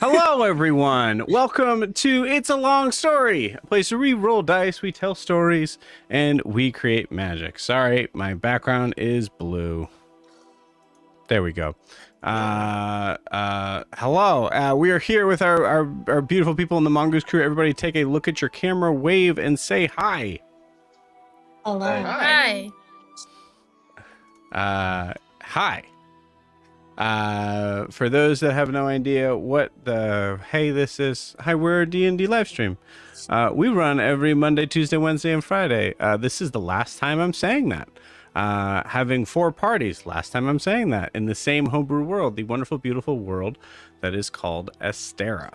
Hello, everyone. Welcome to It's a Long Story, a place where we roll dice, we tell stories, and we create magic. Sorry, my background is blue. There we go. Hello. We are here with our beautiful people in the Mongoose Crew. Everybody take a look at your camera, wave, and say hi. Hello. Hi. Hi. For those that have no idea what the this is, hi, we're a D&D live stream. We run every Monday, Tuesday, Wednesday, and Friday. This is the last time I'm saying that. Having 4 parties, last time I'm saying that, in the same homebrew world, the wonderful, beautiful world that is called Astera.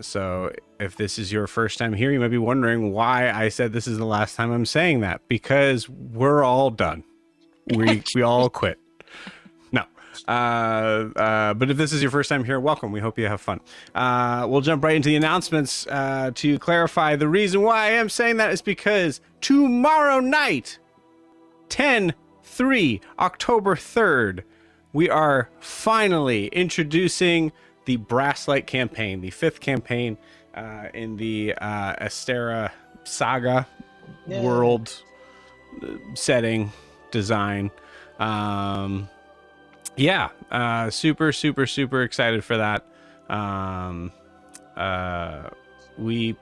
So if this is your first time here, you might be wondering why I said this is the last time I'm saying that, because we're all done. We all quit. No. But if this is your first time here, welcome. We hope you have fun. We'll jump right into the announcements. To clarify, the reason why I am saying that is because tomorrow night, 10/3, October 3rd, we are finally introducing the Brasslight campaign, the 5th campaign in the Astera saga world setting design. Super excited for that. We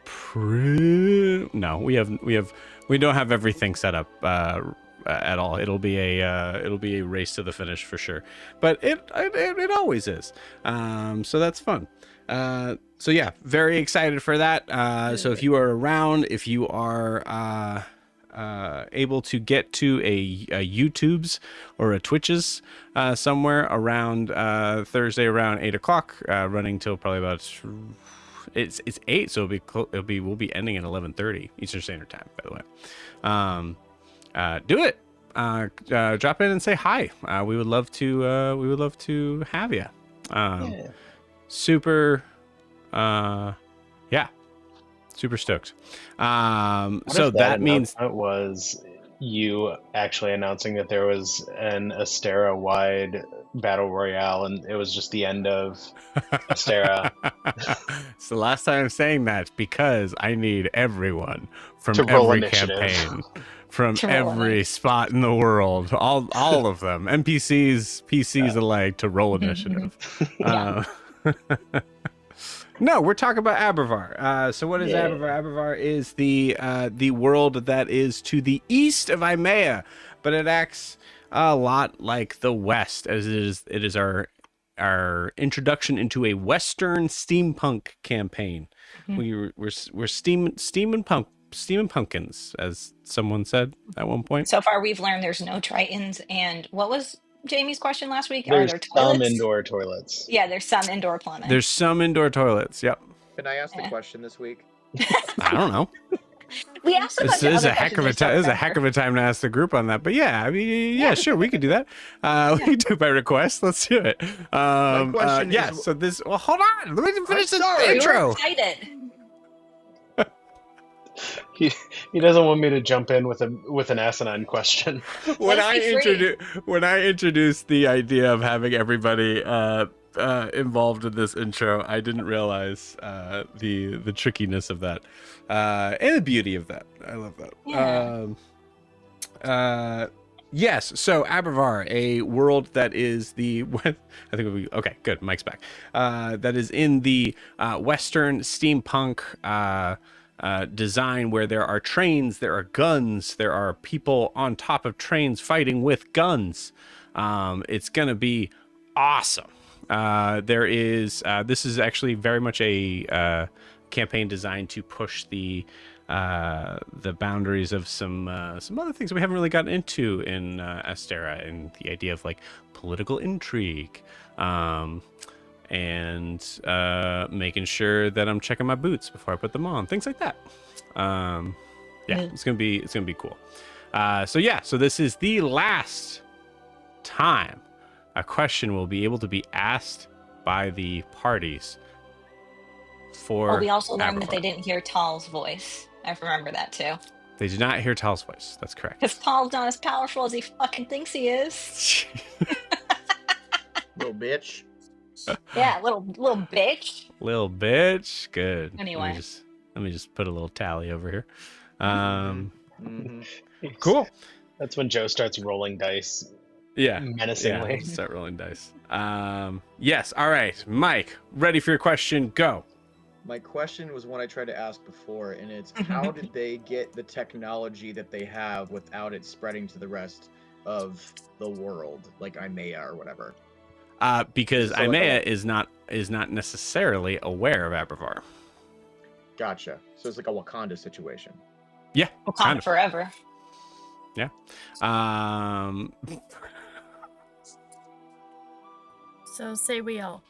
don't have everything set up at all. It'll be a race to the finish for sure, but it always is. So that's fun. So yeah, very excited for that. So if you are around, if you are able to get to a YouTube's or a Twitch's somewhere around Thursday around 8 o'clock, running till probably about it's 8, so we'll be ending at 11:30 Eastern Standard Time, by the way. Do it. Drop in and say hi. We would love to have you. Super super stoked. So that means it was you actually announcing that there was an Astera wide battle royale, and it was just the end of Astera. It's the last time I'm saying that because I need everyone from To roll every initiative. campaign, from every spot in the world, all of them, NPCs, PCs alike, to roll initiative. No, we're talking about Abervar. So what is Abervar? Abervar is the world that is to the east of Imea, but it acts a lot like the West, as it is our introduction into a Western steampunk campaign. We're steaming pumpkins, as someone said at one point. So far, we've learned there's no Tritons. And what was Jamie's question last week? There's Are there some toilets? indoor toilets. Yeah, there's some indoor plumbing. There's some indoor toilets. Yep. Can I ask the question this week? I don't know. We asked a bunch This of is other a heck of a questions time. I This is a don't heck of a time to ask the group on that. But yeah, I mean, Yeah, sure, we could do that. We can do it by request. Let's do it. question Yeah. is- So this. Well, hold on. Let me finish the sorry. remember. We intro. were excited. He doesn't want me to jump in with an asinine question. When Let's be free. I introduced the idea of having everybody involved in this intro, I didn't realize the trickiness of that and the beauty of that. I love that. Yeah. Yes, so Abervar, a world that is the I think it'll be okay. Good, Mike's back. That is in the Western steampunk design, where there are trains, there are guns, there are people on top of trains fighting with guns. It's gonna be awesome. There is this is actually very much a campaign designed to push the boundaries of some other things we haven't really gotten into in Astera, and the idea of like political intrigue, and making sure that I'm checking my boots before I put them on, things like that. It's gonna be cool. So this is the last time a question will be able to be asked by the parties for We also learned that Abervar. they didn't hear Tal's voice. I remember that too. They did not hear Tal's voice. That's correct. Because Tal's not as powerful as he fucking thinks he is. Little bitch. Yeah, little bitch. Little bitch. Good. Anyway. Let me just put a little tally over here. Mm-hmm. Cool. That's when Joe starts rolling dice Yeah. menacingly. Yeah, start rolling dice. Yes. All right, Mike. Ready for your question? Go. My question was one I tried to ask before, and it's how did they get the technology that they have without it spreading to the rest of the world, like Imea or whatever? Because So like Imea is not necessarily aware of Abervar. Gotcha. So it's like a Wakanda situation. Yeah. Wakanda Kind of. forever. Yeah. So say we all.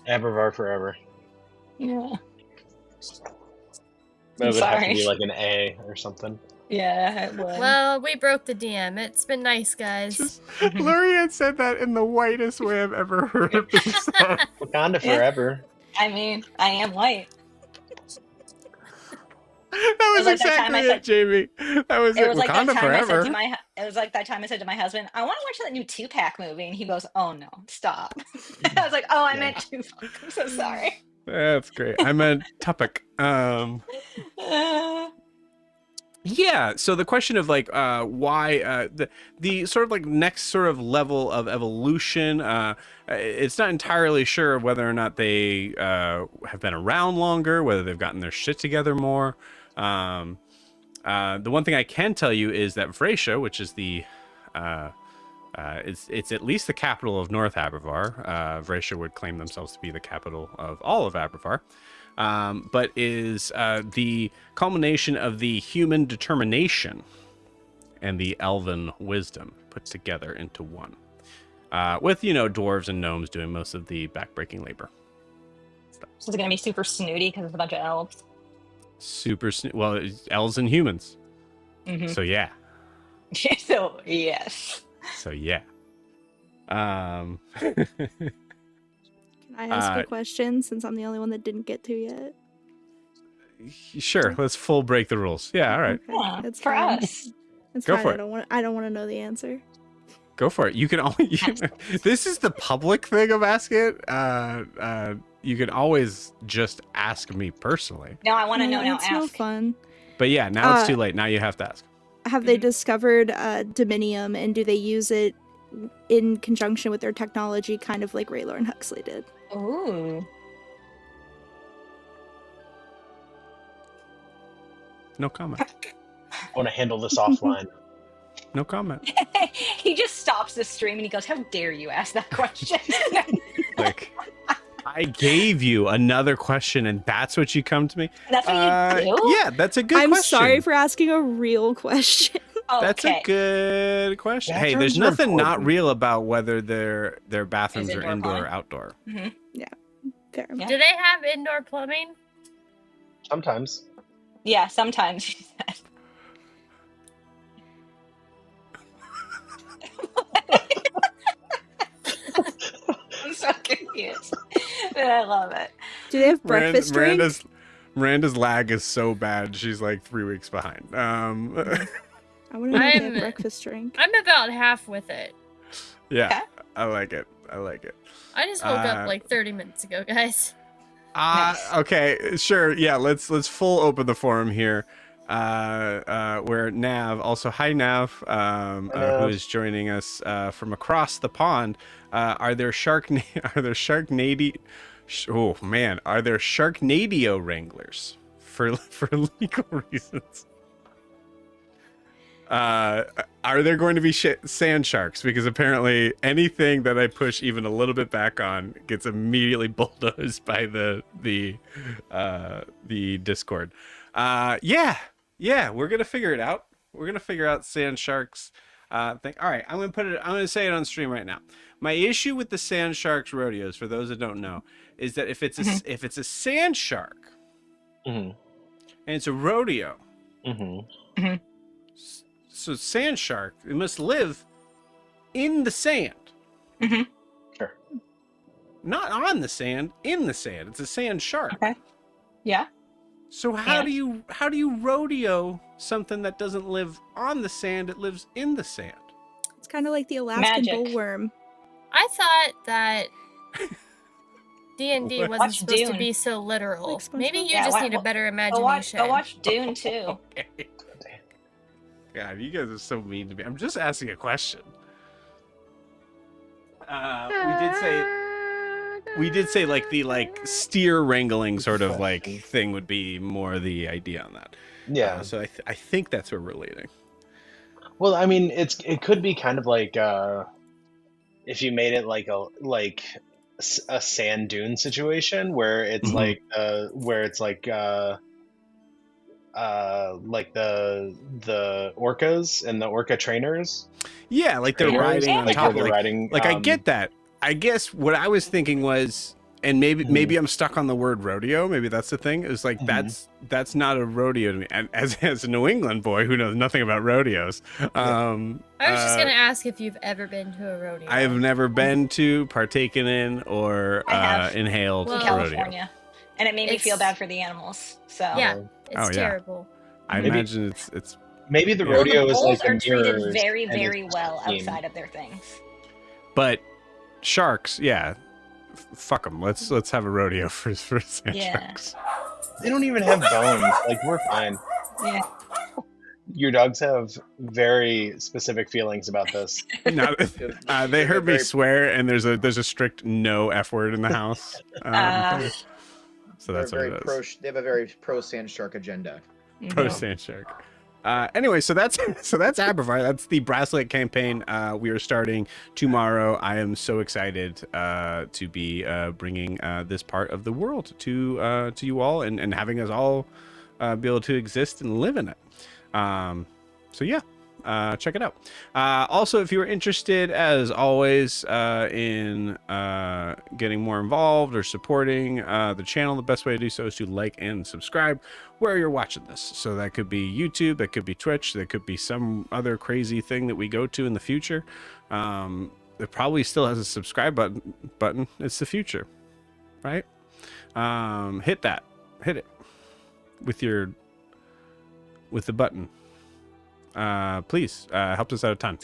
Abervar forever. Yeah. But it would have to Sorry. be like an A or something. Yeah, it would. Well, we broke the DM. It's been nice, guys. Just Lurian said that in the whitest way I've ever heard it be said. Wakanda Yeah. forever. I mean, I am white. That was like that time exactly I it, said- Jamie. That was It was like that Wakanda time forever. it was like that time I said to my husband, I want to watch that new Tupac movie, and he goes, "Oh no, stop." I was like, "Oh, I meant Tupac. I'm so sorry." That's great. I meant Tupac. Yeah. So the question of like why the sort of like next sort of level of evolution, it's not entirely sure whether or not they have been around longer, whether they've gotten their shit together more. The one thing I can tell you is that Vracia, which is the it's at least the capital of North Abervar. Vracia would claim themselves to be the capital of all of Abervar. But is the culmination of the human determination and the elven wisdom put together into one. With, dwarves and gnomes doing most of the backbreaking labor. So it's gonna be super snooty because it's a bunch of elves. Well, it's elves and humans. Mm-hmm. So, yeah. So yes. So, yeah. Can I ask a question since I'm the only one that didn't get to yet? Sure, let's full break the rules. Yeah, all right. Okay, Yeah, that's for fine. us. That's Go fine. for it. I don't want to know the answer. Go for it. You can always. This is the public thing of asking it. You can always just ask me personally. No, I want to know now. It's no Ask. fun. But yeah, now it's too late. Now you have to ask. Have they discovered dominium, and do they use it in conjunction with their technology, kind of like Raylor and Huxley did? Ooh. No comment. I want to handle this offline. No comment. He just stops the stream and he goes, "How dare you ask that question?" Like, I gave you another question, and that's what you come to me. That's what you do? Yeah, that's a good I'm question. sorry for asking a real question. Oh, That's a good question. Hey, there's Bathrooms are nothing not important. real about whether their bathrooms Is are indoor indoor or plumbing? outdoor. Fair. Yeah. Do they have indoor plumbing? Sometimes. Yeah, sometimes. She said. I'm so confused. But I love it. Do they have breakfast drinks? Miranda's lag is so bad. She's like 3 weeks behind. I want to know if they have I'm- breakfast drink. I'm about half with it. Yeah, Okay. I like it. I like it. I just woke up like 30 minutes ago, guys. Nice. Okay, sure. Yeah, let's full open the forum here. Where Nav, also hi Nav, who is joining us from across the pond. Are there Sharknadio wranglers for legal reasons? Are there going to be sand sharks? Because apparently anything that I push even a little bit back on gets immediately bulldozed by the Discord. Yeah, we're gonna figure it out. We're gonna figure out sand sharks thing. All right, I'm gonna say it on stream right now. My issue with the sand sharks rodeos, for those that don't know, is that if it's a sand shark Mm-hmm. and it's a rodeo, Mm-hmm. so sand shark, it must live in the sand. Sure. Not on the sand, in the sand. It's a sand shark. Okay. Yeah. So how And? do you rodeo something that doesn't live on the sand? It lives in the sand. It's kind of like the Alaskan Magic. bullworm. I thought that D&D What? wasn't Watch supposed to Dune. be so literal. Like SpongeBob? Maybe you Yeah, just need a better Go imagination. watch Dune too. Okay. God, you guys are so mean to me. I'm just asking a question. We did say like the steer wrangling sort of like thing would be more the idea on that. Yeah. So I think that's where we're leading. Well, I mean, it could be kind of like if you made it like a sand dune situation where it's Mhm. like the orcas and the orca trainers. Yeah, like they're Trainers, riding on like top where of they're riding. like I get that. I guess what I was thinking was, and maybe I'm stuck on the word rodeo. Maybe that's the thing. It was like that's not a rodeo to me. And as a New England boy who knows nothing about rodeos, I was just gonna ask if you've ever been to a rodeo. I have never been to, partaken in, or I have. inhaled Well, In a rodeo. California, and it made me feel It's- bad for the animals. So Yeah, Oh, it's yeah. terrible. I Maybe- imagine it's Maybe the Yeah. Well, rodeo the is bulls like are a treated mirrors very, and very it's well themed. outside of their things. but sharks, yeah. Fuck them. Let's have a rodeo for sand Yeah. sharks. They don't even have bones. Like we're fine. Yeah. Your dogs have very specific feelings about this. No, they They're heard me very- swear, and there's a strict no F word in the house. So that's what They're it very is. they have a very pro sand shark agenda. Pro sand shark. Anyway, so that's Aberfire. That's the bracelet campaign we are starting tomorrow. I am so excited to be bringing this part of the world to you all and having us all be able to exist and live in it. So yeah, check it out. Also, if you are interested, as always, in getting more involved or supporting the channel, the best way to do so is to like and subscribe where you're watching this. So that could be YouTube, that could be Twitch, that could be some other crazy thing that we go to in the future. It probably still has a subscribe button. It's the future, right? Hit it with the button. Please helps us out a ton.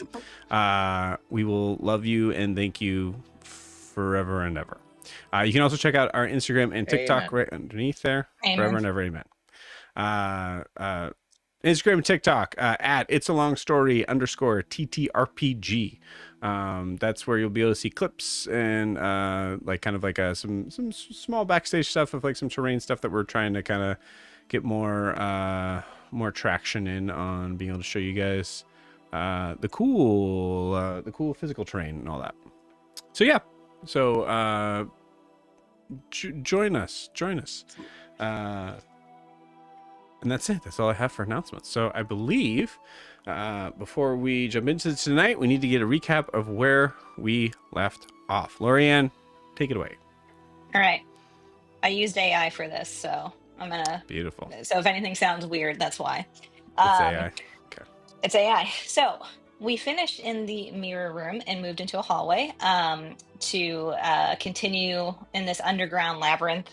We will love you and thank you forever and ever. You can also check out our Instagram and TikTok Amen. right underneath there. Amen. Forever and ever, amen. Instagram and TikTok at it's a long story _TTRPG. That's where you'll be able to see clips and like kind of like some small backstage stuff of like some terrain stuff that we're trying to kind of get more traction in on being able to show you guys the cool physical terrain and all that. So yeah, so join us. And that's it. That's all I have for announcements. So I believe before we jump into tonight, we need to get a recap of where we left off. Lorianne, take it away. All right. I used AI for this, so I'm gonna. Beautiful. So if anything sounds weird, that's why. It's AI. Okay. It's AI. So we finished in the mirror room and moved into a hallway to continue in this underground labyrinth,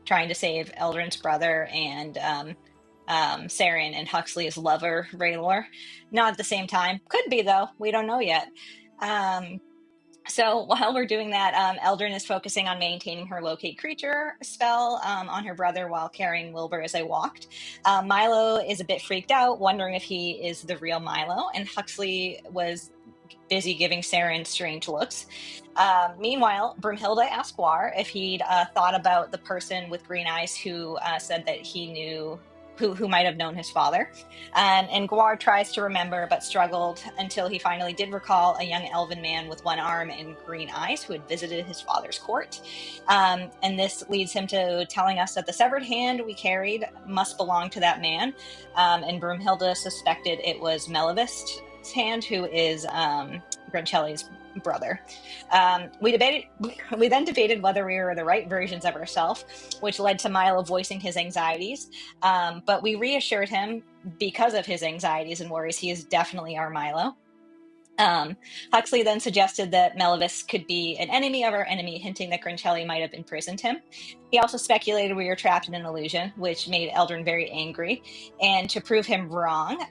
trying to save Eldrin's brother and Saren and Huxley's lover, Raylor. Not at the same time. Could be, though. We don't know yet. So while we're doing that, Eldrin is focusing on maintaining her locate creature spell on her brother while carrying Wilbur as they walked. Milo is a bit freaked out, wondering if he is the real Milo, and Huxley was busy giving Saren strange looks. Meanwhile, Broomhilda asked Gwar if he'd thought about the person with green eyes who said that he knew who might have known his father. And Gwar tries to remember, but struggled until he finally did recall a young elven man with one arm and green eyes who had visited his father's court. And this leads him to telling us that the severed hand we carried must belong to that man. And Broomhilda suspected it was Melavest's hand, who is Grancelli's brother. We then debated whether we were the right versions of ourselves, which led to Milo voicing his anxieties. But we reassured him because of his anxieties and worries, he is definitely our Milo. Huxley then suggested that Melavest could be an enemy of our enemy, hinting that Grincelli might have imprisoned him. He also speculated we were trapped in an illusion, which made Eldrin very angry. And to prove him wrong,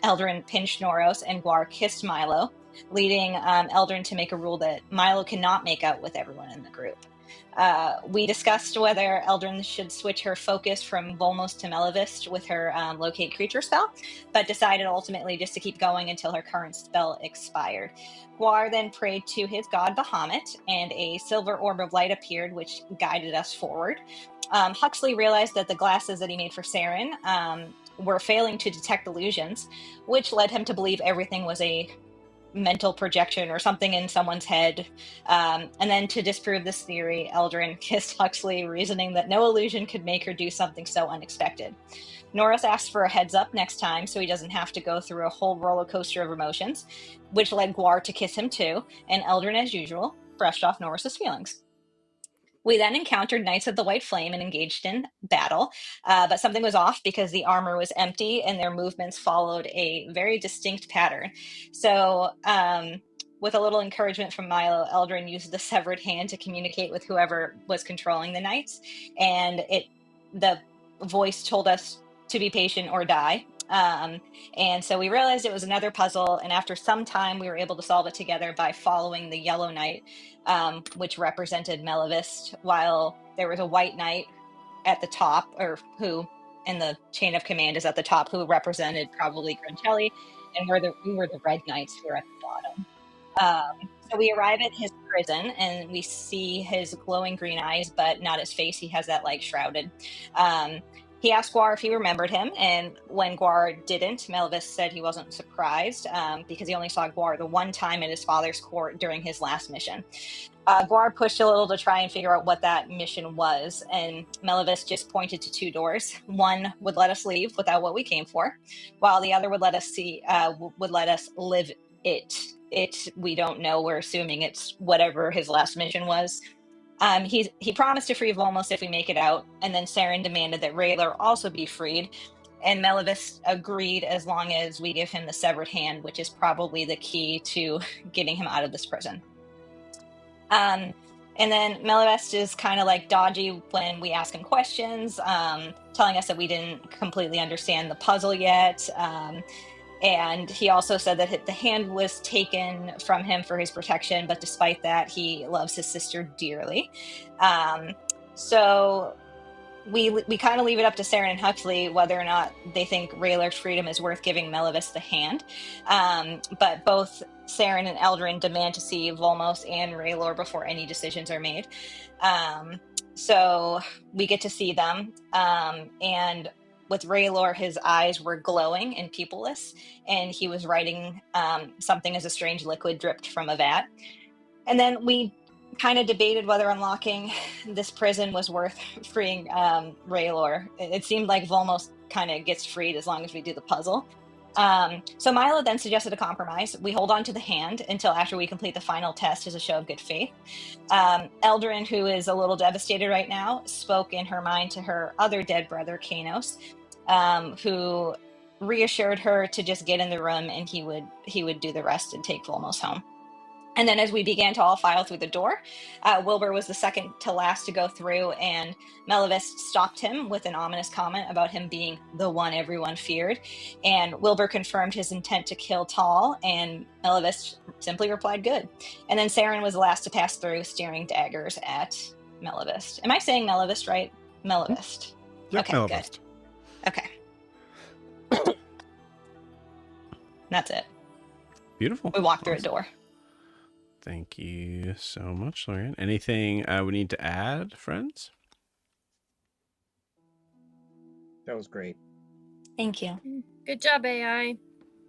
Eldrin pinched Noros and Gwar kissed Milo, leading Eldrin to make a rule that Milo cannot make out with everyone in the group. We discussed whether Eldrin should switch her focus from Volmos to Melavest with her locate creature spell, but decided ultimately just to keep going until her current spell expired. Gwar then prayed to his god Bahamut, and a silver orb of light appeared, which guided us forward. Huxley realized that the glasses that he made for Saren were failing to detect illusions, which led him to believe everything was a mental projection or something in someone's head. And then to disprove this theory, Eldrin kissed Huxley, reasoning that no illusion could make her do something so unexpected. Norris asked for a heads up next time so he doesn't have to go through a whole roller coaster of emotions, which led Gwar to kiss him too, and Eldrin, as usual, brushed off Norris's feelings. We then encountered Knights of the White Flame and engaged in battle, but something was off because the armor was empty and their movements followed a very distinct pattern. So, with a little encouragement from Milo, Eldrin used the severed hand to communicate with whoever was controlling the Knights, and the voice told us to be patient or die. And so we realized it was another puzzle, and after some time we were able to solve it together by following the Yellow Knight, which represented Melavest, while there was a White Knight at the top, or who in the chain of command is at the top, who represented probably Grincelli, and we were the Red Knights who were at the bottom. So we arrive at his prison and we see his glowing green eyes, but not his face. He has that like shrouded. He asked Gwar if he remembered him, and when Gwar didn't, Melavest said he wasn't surprised because he only saw Gwar the one time at his father's court during his last mission. Gwar pushed a little to try and figure out what that mission was, and Melavest just pointed to two doors. One would let us leave without what we came for, while the other would let us live it. We don't know. We're assuming it's whatever his last mission was. He promised to free Volmos if we make it out, and then Saren demanded that Raylor also be freed, and Melavest agreed as long as we give him the severed hand, which is probably the key to getting him out of this prison. And then Melavest is kind of like dodgy when we ask him questions, telling us that we didn't completely understand the puzzle yet. And he also said that the hand was taken from him for his protection, but despite that, he loves his sister dearly. So we kind of leave it up to Saren and Huxley whether or not they think Raylor's freedom is worth giving Melavest the hand. But both Saren and Eldrin demand to see Volmos and Raylor before any decisions are made. So we get to see them, and with Raylor, his eyes were glowing and pupilless, and he was writing something as a strange liquid dripped from a vat. And then we kind of debated whether unlocking this prison was worth freeing Raylor. It seemed like Volmos kind of gets freed as long as we do the puzzle. So Milo then suggested a compromise. We hold on to the hand until after we complete the final test as a show of good faith. Eldrin, who is a little devastated right now, spoke in her mind to her other dead brother, Kanos, who reassured her to just get in the room and he would do the rest and take Volmos home. And then as we began to all file through the door, Wilbur was the second to last to go through, and Melavest stopped him with an ominous comment about him being the one everyone feared. And Wilbur confirmed his intent to kill Tall, and Melavest simply replied, good. And then Saren was the last to pass through, steering daggers at Melavest. Am I saying Melavest right? Melavest. Yep, okay, Melavest. Good. Okay. That's it. Beautiful. We walked through a door. Thank you so much, Lorian. Anything we need to add, friends? That was great. Thank you. Good job, AI.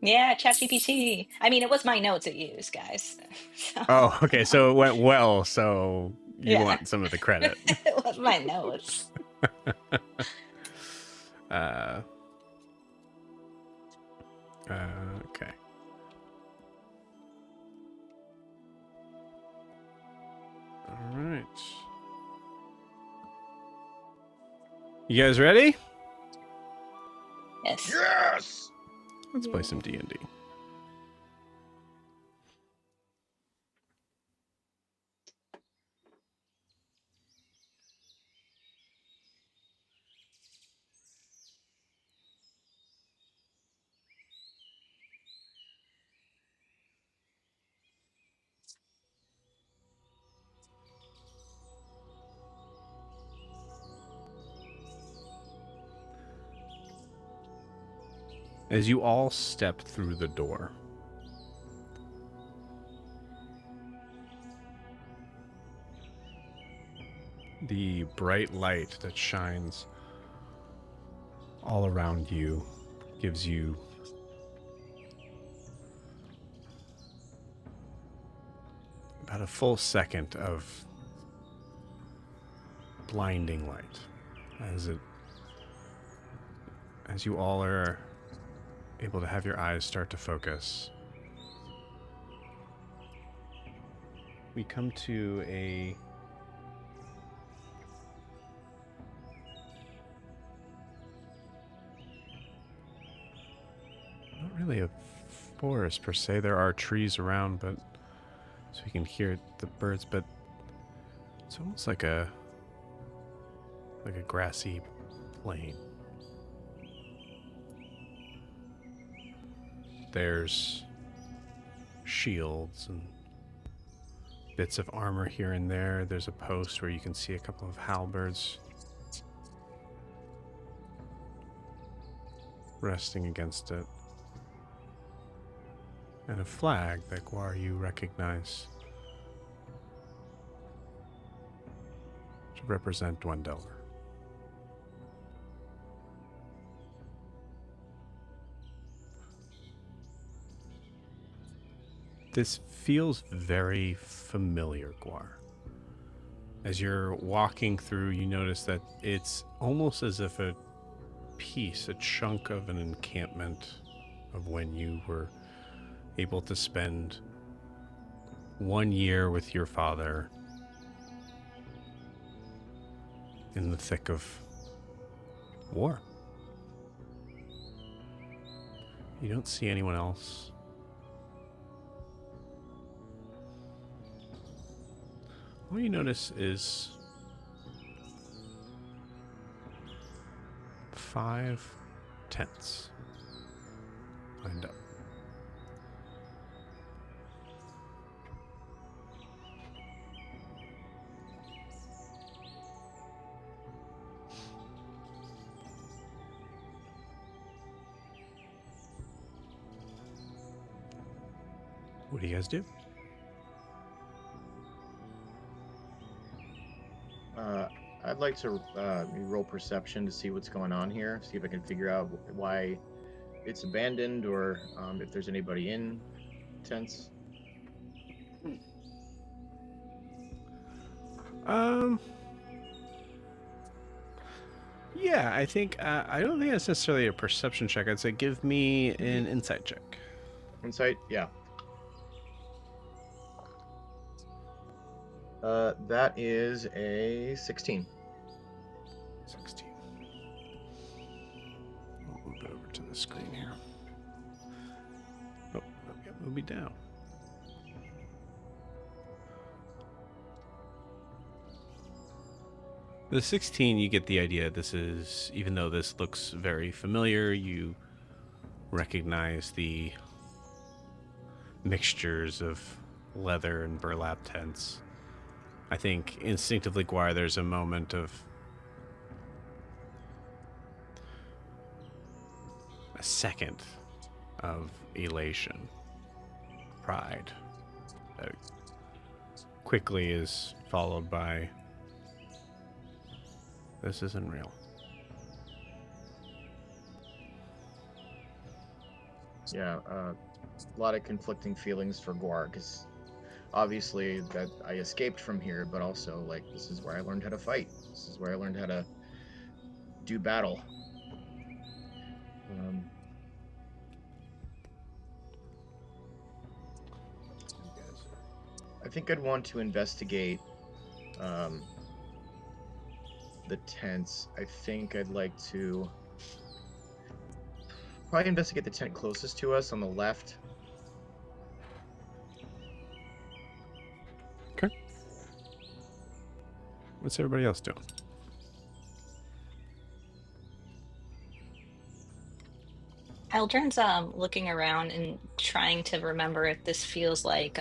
Yeah, ChatGPT. I mean, it was my notes it used, guys. So, Oh, okay. So it went well. So you want some of the credit. It was my notes. Okay. All right. You guys ready? Yes. Yes! Let's play some D&D. As you all step through the door, the bright light that shines all around you gives you about a full second of blinding light as you all are able to have your eyes start to focus. We come to not really a forest per se. There are trees around, but so you can hear the birds, but it's almost like a grassy plain. There's shields and bits of armor here and there. There's a post where you can see a couple of halberds resting against it. And a flag that, Gwar, you recognize to represent Dwendelver. This feels very familiar, Gwar. As you're walking through, you notice that it's almost as if a chunk of an encampment of when you were able to spend 1 year with your father in the thick of war. You don't see anyone else. All you notice is 5 tents lined up. What do you guys do? I'd like to roll perception to see what's going on here, see if I can figure out why it's abandoned or if there's anybody in tents. Yeah, I think I don't think that's necessarily a perception check. I'd say give me an insight check. Insight, yeah. That is a 16. 16. I'll move it over to the screen here. Oh, move me down. The 16, you get the idea. This is, even though this looks very familiar, you recognize the mixtures of leather and burlap tents. I think instinctively, Gwar, there's a moment of a second of elation, pride, that quickly is followed by, this isn't real. Yeah, a lot of conflicting feelings for Gwar, because obviously that I escaped from here, but also, like, this is where I learned how to fight. This is where I learned how to do battle. I think I'd want to investigate the tents. I think I'd like to probably investigate the tent closest to us on the left. Okay. What's everybody else doing? Eldrin's looking around and trying to remember if this feels like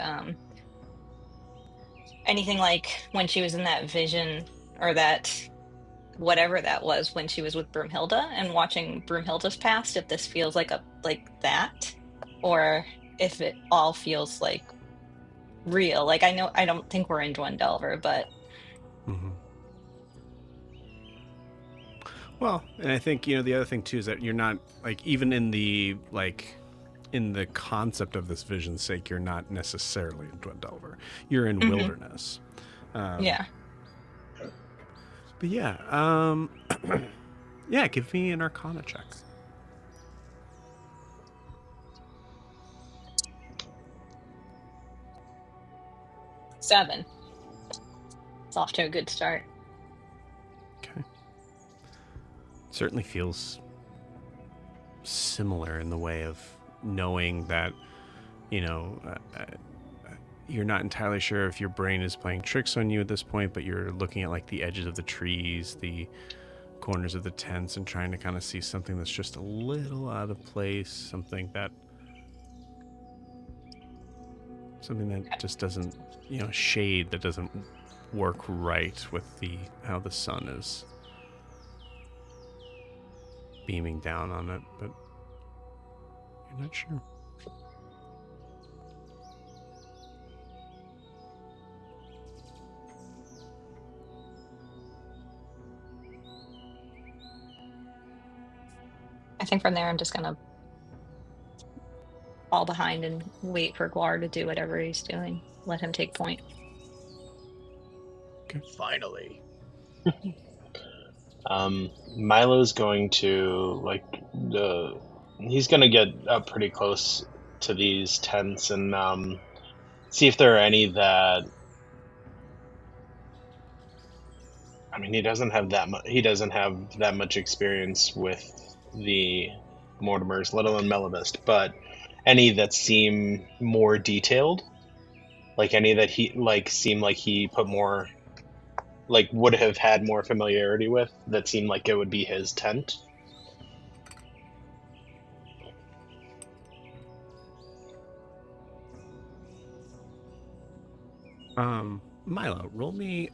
anything like when she was in that vision or that whatever that was when she was with Broomhilda, and watching Broomhilda's past, if this feels like that, or if it all feels like real. Like I don't think we're in Dwendelver, but Mm-hmm. Well, and I think, the other thing too is that you're not, like, even in the concept of this vision's sake, you're not necessarily in Dwendelver. You're in wilderness. yeah. But yeah, yeah, give me an Arcana check. Seven. It's off to a good start. Okay. Certainly feels similar in the way of knowing that, you're not entirely sure if your brain is playing tricks on you at this point, but you're looking at like the edges of the trees, the corners of the tents, and trying to kind of see something that's just a little out of place, something that just doesn't, shade that doesn't work right with how the sun is beaming down on it, but you're not sure. I think from there I'm just gonna fall behind and wait for Gwar to do whatever he's doing. Let him take point. Okay. Finally. Milo's going to he's going to get up pretty close to these tents and see if there are any that. I mean, he doesn't have that much. He doesn't have that much experience with the Mortimers, let alone Melavest, but any that seem more detailed, like any that he seem like he put more, would have had more familiarity with, that seemed like it would be his tent. Milo, roll me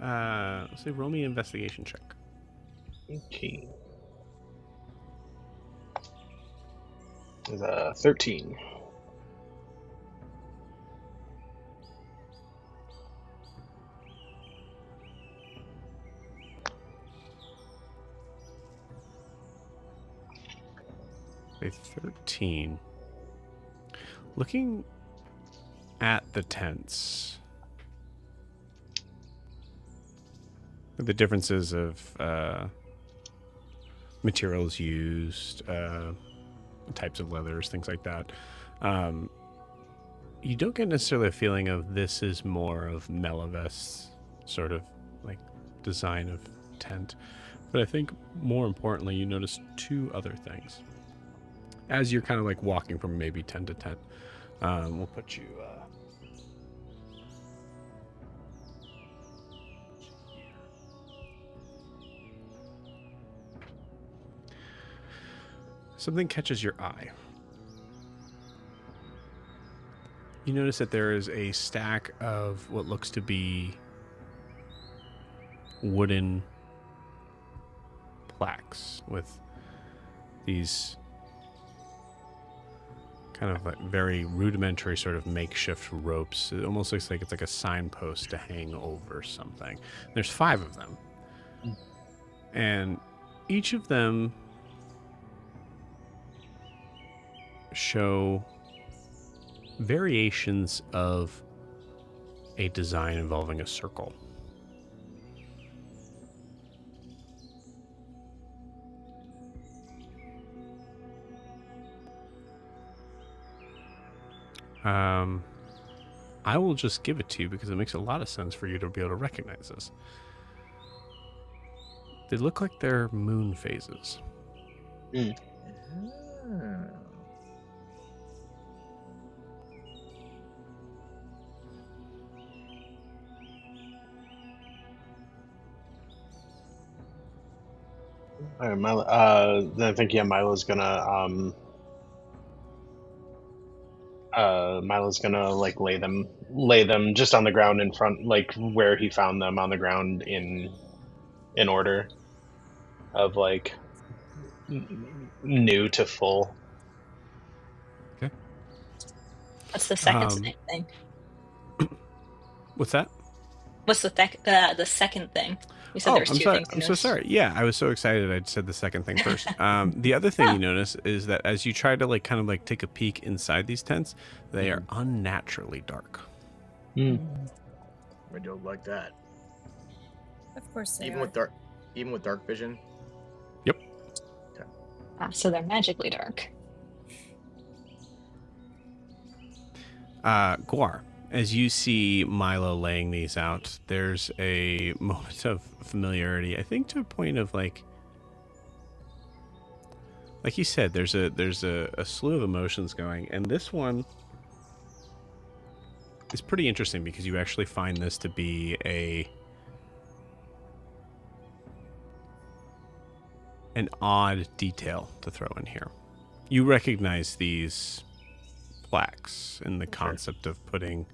roll me an investigation check. Okay. There's a 13. A 13. Looking at the tents, the differences of materials used, types of leathers, things like that, you don't get necessarily a feeling of this is more of Melavest's sort of like design of tent. But I think more importantly, you notice two other things. As you're kind of like walking from maybe tent to tent, we'll put you something catches your eye. You notice that there is a stack of what looks to be wooden plaques with these kind of like very rudimentary sort of makeshift ropes. It almost looks like it's like a signpost to hang over something. There's 5 of them. And each of them show variations of a design involving a circle. I will just give it to you because it makes a lot of sense for you to be able to recognize this. They look like they're moon phases. Oh. All right, Milo. Then I think Milo's gonna like lay them just on the ground in front, like where he found them on the ground in in order of like new to full. Okay. What's the second thing? What's that? What's the second thing? You said there's I'm two sorry. things. I'm so sorry. Yeah, I was so excited. I said the second thing first. The other thing you notice is that as you try to like kind of like take a peek inside these tents, they are unnaturally dark. I don't like that. Of course they Even are. with dark vision. Yep. So they're magically dark. Gwar, as you see Milo laying these out, there's a moment of familiarity. I think to a point of like you said, there's a slew of emotions going, and this one is pretty interesting because you actually find this to be an odd detail to throw in here. You recognize these plaques and the concept of putting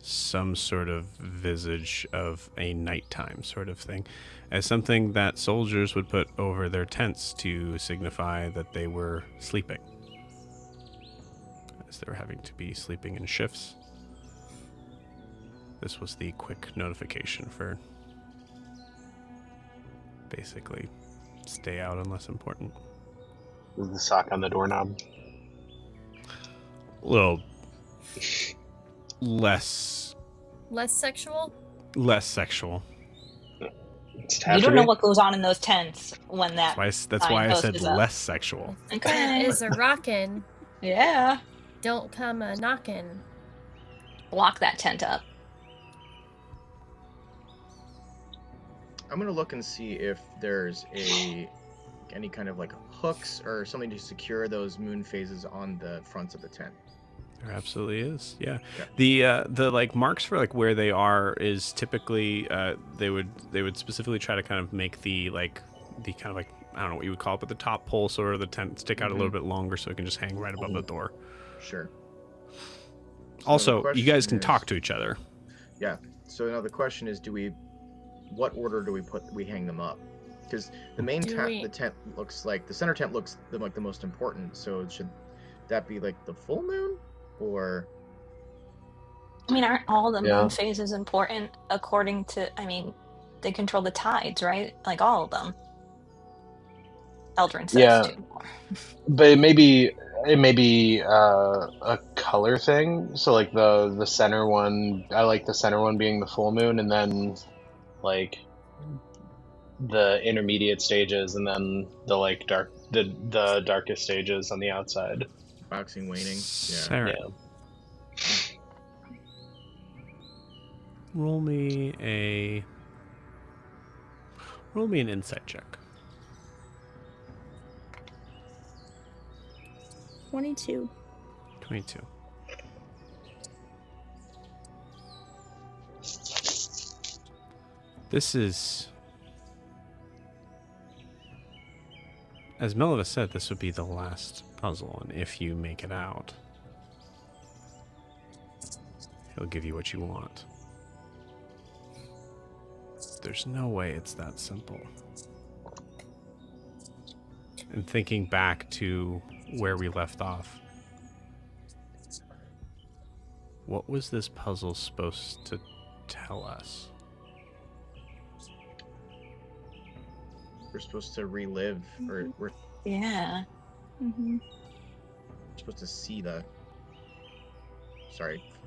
some sort of visage of a nighttime sort of thing as something that soldiers would put over their tents to signify that they were sleeping, as they were having to be sleeping in shifts. This was the quick notification for basically stay out unless important. Is the sock on the doorknob? A little less sexual. Less sexual. You don't know what goes on in those tents when that. That's why I said less sexual. Tent is a rockin'. Yeah. Don't come a knockin'. Lock that tent up. I'm gonna look and see if there's any kind of like hooks or something to secure those moon phases on the fronts of the tent. There absolutely is. Yeah. Okay. The like marks for like where they are is typically they would specifically try to kind of make the kind of like, I don't know what you would call it, but the top pole sort of the tent stick out a little bit longer so it can just hang right above the door. Sure. Also, you guys can talk to each other. Yeah. So now the question is, what order do we hang them up? Because the main tent, the tent looks like the center tent looks like the most important. So should that be like the full moon, or? I mean, aren't all the moon phases important according to? I mean, they control the tides, right? Like all of them. Eldrin says too. But it may be a color thing. So like the center one, I like the center one being the full moon, and then like the intermediate stages, and then the like the darkest stages on the outside. Boxing waning. Yeah. Roll me an insight check. 22. This is, as Melavest said, this would be the last puzzle, and if you make it out, he'll give you what you want. There's no way it's that simple. And thinking back to where we left off, what was this puzzle supposed to tell us? We're supposed to relive, or we're supposed to see we're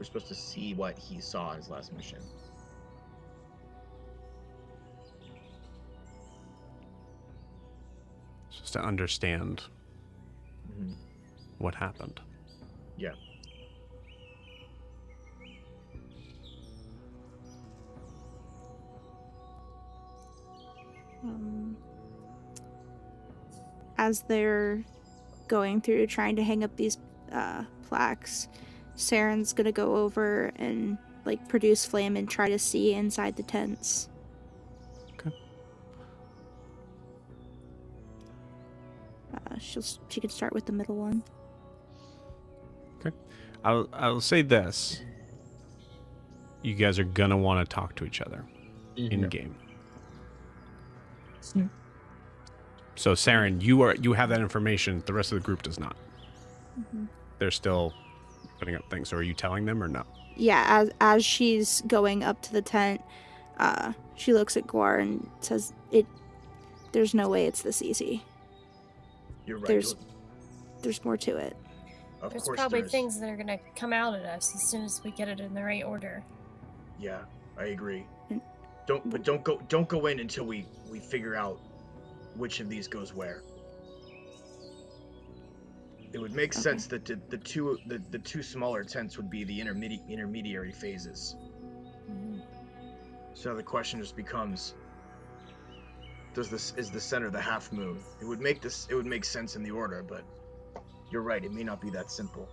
supposed to see what he saw in his last mission. Supposed to understand what happened. Yeah. As they're going through trying to hang up these plaques, Saren's gonna go over and like produce flame and try to see inside the tents. Okay. She could start with the middle one. Okay. I'll say this. You guys are gonna want to talk to each other in game. So, Saren, you have that information. The rest of the group does not. Mhm. They're still putting up things. So, are you telling them or no? Yeah, as she's going up to the tent, she looks at Gwar and says, there's no way it's this easy. You're right. There's more to it. Of There's course probably there is. things that are gonna come out at us as soon as we get it in the right order. Yeah, I agree. And- Don't go in until we figure out which of these goes where. It would make sense that the two smaller tents would be the intermediary phases. Mhm. So the question just becomes: is the center the half moon? It would make sense in the order, but you're right. It may not be that simple.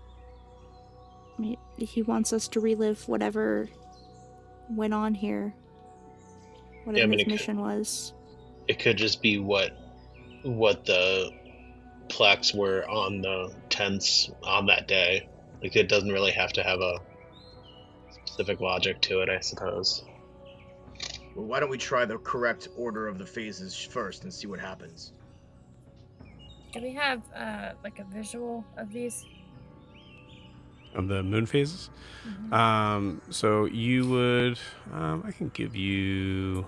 I mean, he wants us to relive whatever went on here. Whatever his mission was. It could just be what the plaques were on the tents on that day. Like, it doesn't really have to have a specific logic to it, I suppose. Well, why don't we try the correct order of the phases first and see what happens? Do we have like a visual of these? Of the moon phases? Mhm. So you would... I can give you...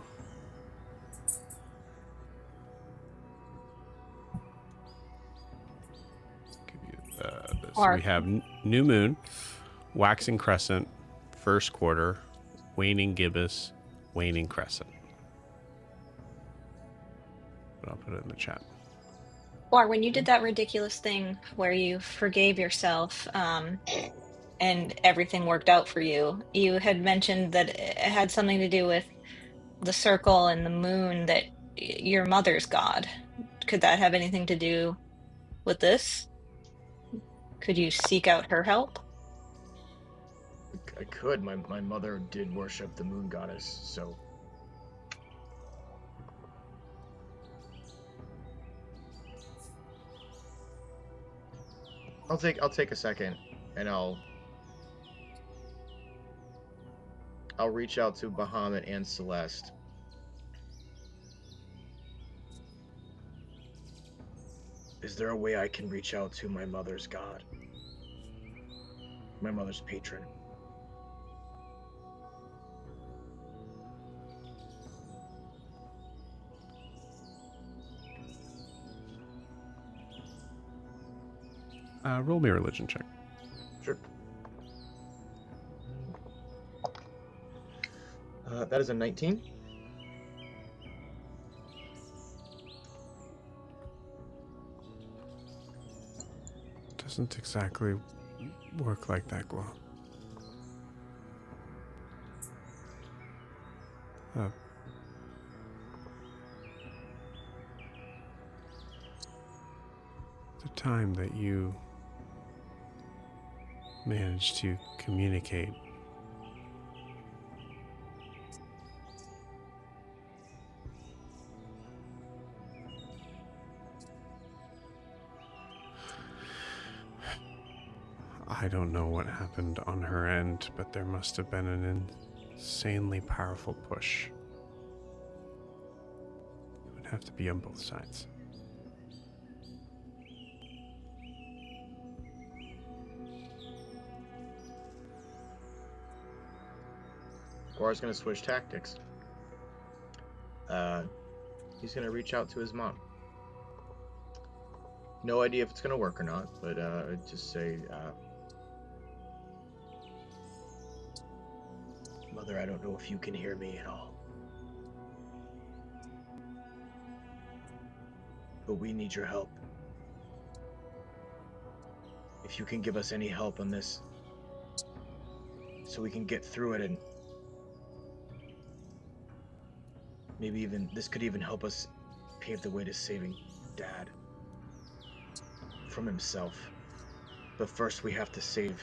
this. So we have new moon, waxing crescent, first quarter, waning gibbous, waning crescent. But I'll put it in the chat. Or when you did that ridiculous thing where you forgave yourself and everything worked out for you, you had mentioned that it had something to do with the circle and the moon, that your mother's god. Could that have anything to do with this? Could you seek out her help? I could. My mother did worship the moon goddess, so I'll take a second and I'll reach out to Bahamut and Celeste. Is there a way I can reach out to my mother's god? My mother's patron? Roll me a religion check. Sure. That is a 19. Doesn't exactly work like that, Gwar. The time that you managed to communicate I don't know what happened on her end, but there must have been an insanely powerful push. It would have to be on both sides. Gwar's gonna switch tactics. He's gonna reach out to his mom. No idea if it's gonna work or not, but just say, Mother, I don't know if you can hear me at all, but we need your help. If you can give us any help on this, so we can get through it, and maybe even this could even help us pave the way to saving Dad from himself. But first we have to save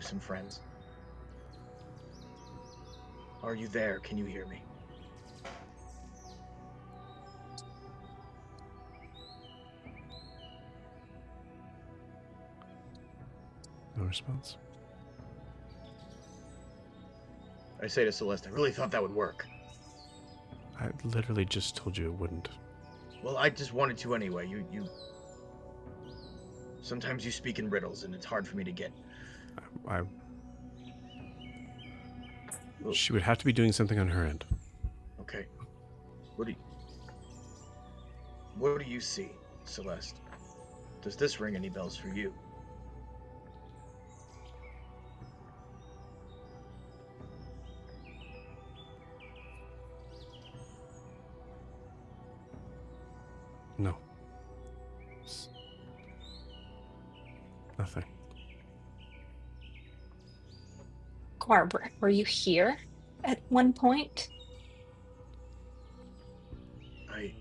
some friends. Are you there? Can you hear me? No response. I say to Celeste, I really thought that would work. I literally just told you it wouldn't. Well, I just wanted to anyway. You. Sometimes you speak in riddles, and it's hard for me to get. She would have to be doing something on her end. Okay. What do you see, Celeste? Does this ring any bells for you? No. Nothing. Gwar, were you here at one point? I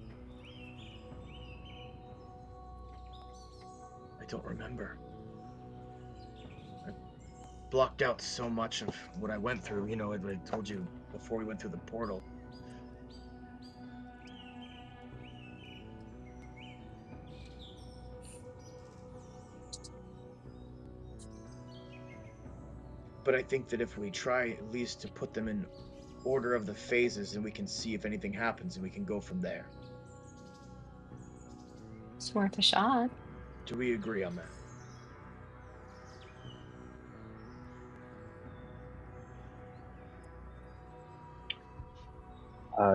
don't remember. I blocked out so much of what I went through, as I told you before we went through the portal. But I think that if we try at least to put them in order of the phases, then we can see if anything happens and we can go from there. It's worth a shot. Do we agree on that?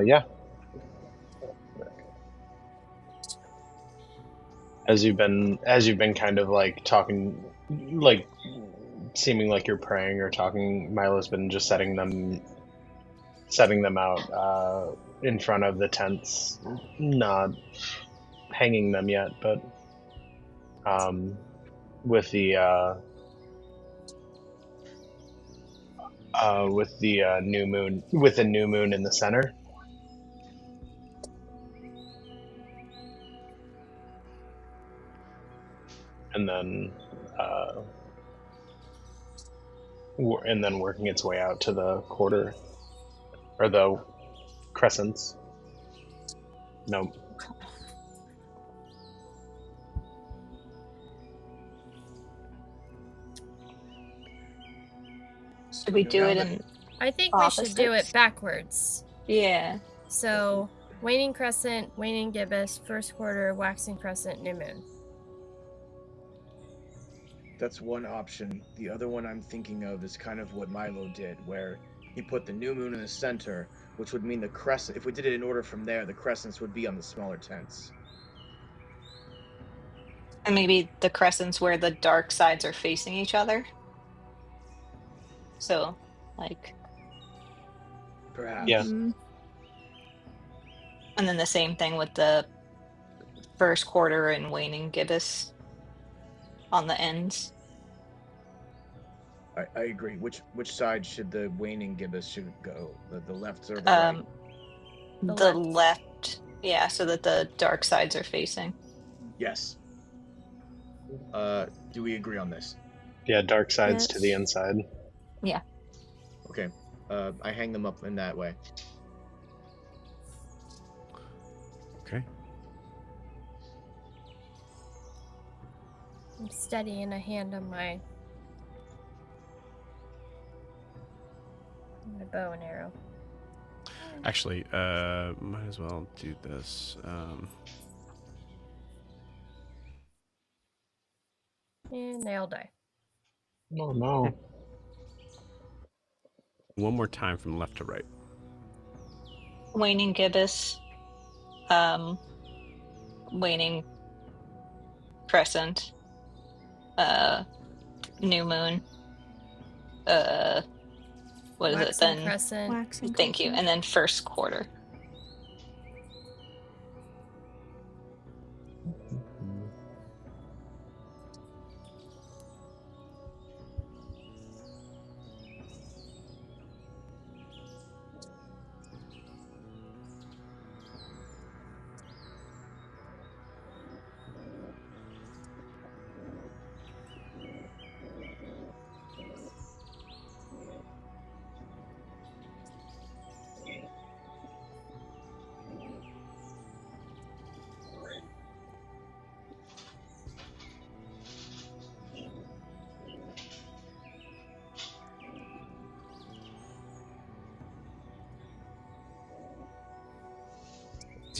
Yeah. As you've been kind of like talking, like seeming like you're praying or talking, Milo's been just setting them out in front of the tents, not hanging them yet, but with the new moon in the center. And then working its way out to the quarter or the crescents. No. Should we do it in I think we should do it opposites? backwards. Yeah. So, waning crescent, waning gibbous, first quarter, waxing crescent, new moon. That's one option. The other one I'm thinking of is kind of what Milo did, where he put the new moon in the center, which would mean the crescent. If we did it in order from there, the crescents would be on the smaller tents. And maybe the crescents where the dark sides are facing each other. So, like, Perhaps. Yeah. Mm, and then the same thing with the first quarter and waning gibbous on the ends. I agree. Which side should the waning gibbous should go? The left or the right? The left. left. Yeah, so that the dark sides are facing. Yes. Do we agree on this? Yeah, dark sides to the Yes. inside. Yeah. Okay. I hang them up in that way. Okay. I'm steadying a hand on my bow and arrow. Actually, might as well do this. And they all die. Oh no. One more time from left to right. Waning gibbous. Waning crescent. New moon. What is it Waxing then? crescent. waxing Thank you. crescent. And then first quarter.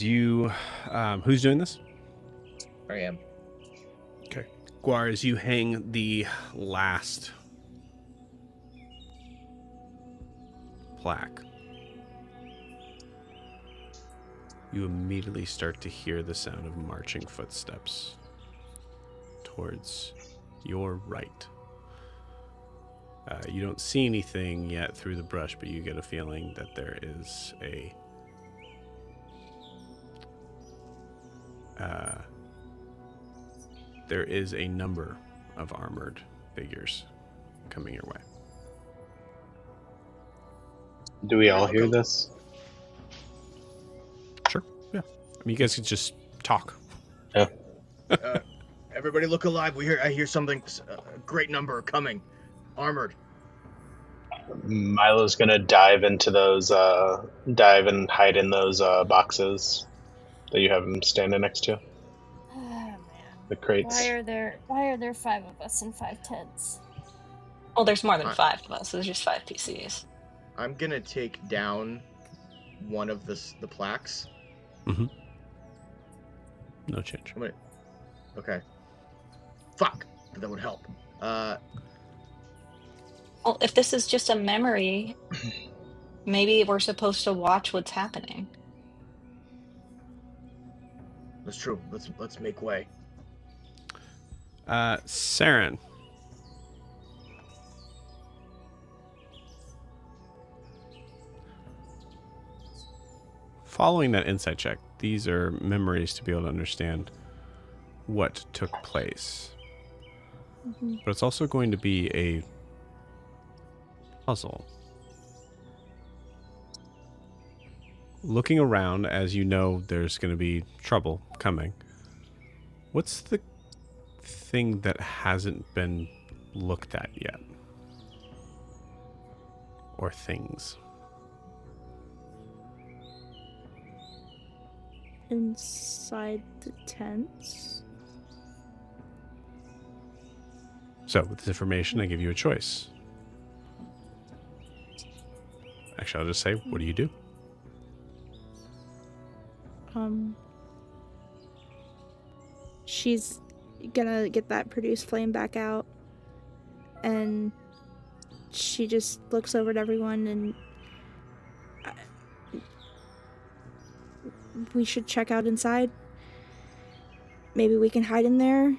Do you, who's doing this? I am. Okay. Gwar, as you hang the last plaque, you immediately start to hear the sound of marching footsteps towards your right. You don't see anything yet through the brush, but you get a feeling that there is a number of armored figures coming your way. Do we all hear this? Sure. Yeah. I mean, you guys could just talk. Yeah. Everybody look alive. I hear something. A great number coming. Armored. Milo's gonna dive into those, dive and hide in those boxes that you have him standing next to. Oh man. The crates. Why are there 5 of us in 5 tents? Well, there's more than 5 of us. So there's just 5 PCs. I'm gonna take down one of the plaques. Mm-hmm. No change. Okay. Fuck. That would help. Well, if this is just a memory, maybe we're supposed to watch what's happening. That's true. Let's make way. Saren. Following that insight check, these are memories to be able to understand what took place. Mm-hmm. But it's also going to be a puzzle. Looking around, as you know there's going to be trouble coming, what's the thing that hasn't been looked at yet? Or things? Inside the tents? So, with this information, I give you a choice. Actually, I'll just say, what do you do? She's gonna get that produced flame back out, and she just looks over at everyone, and we should check out inside. Maybe we can hide in there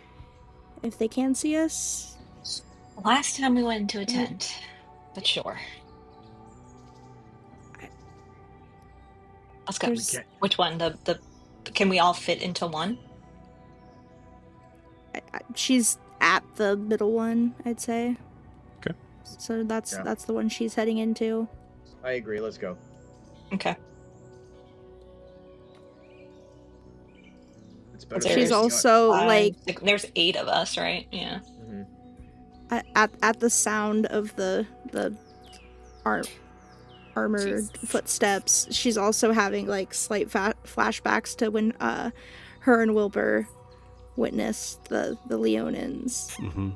if they can see us. Last time we went into a tent, but sure. Let's go. Which one? The can we all fit into one? She's at the middle one, I'd say. Okay. So that's the one she's heading into. I agree. Let's go. Okay. It's better. She's also there's 8 of us, right? Yeah. Mm-hmm. At the sound of the armored footsteps, she's also having like slight flashbacks to when her and Wilbur witnessed the Leonins. Mm-hmm.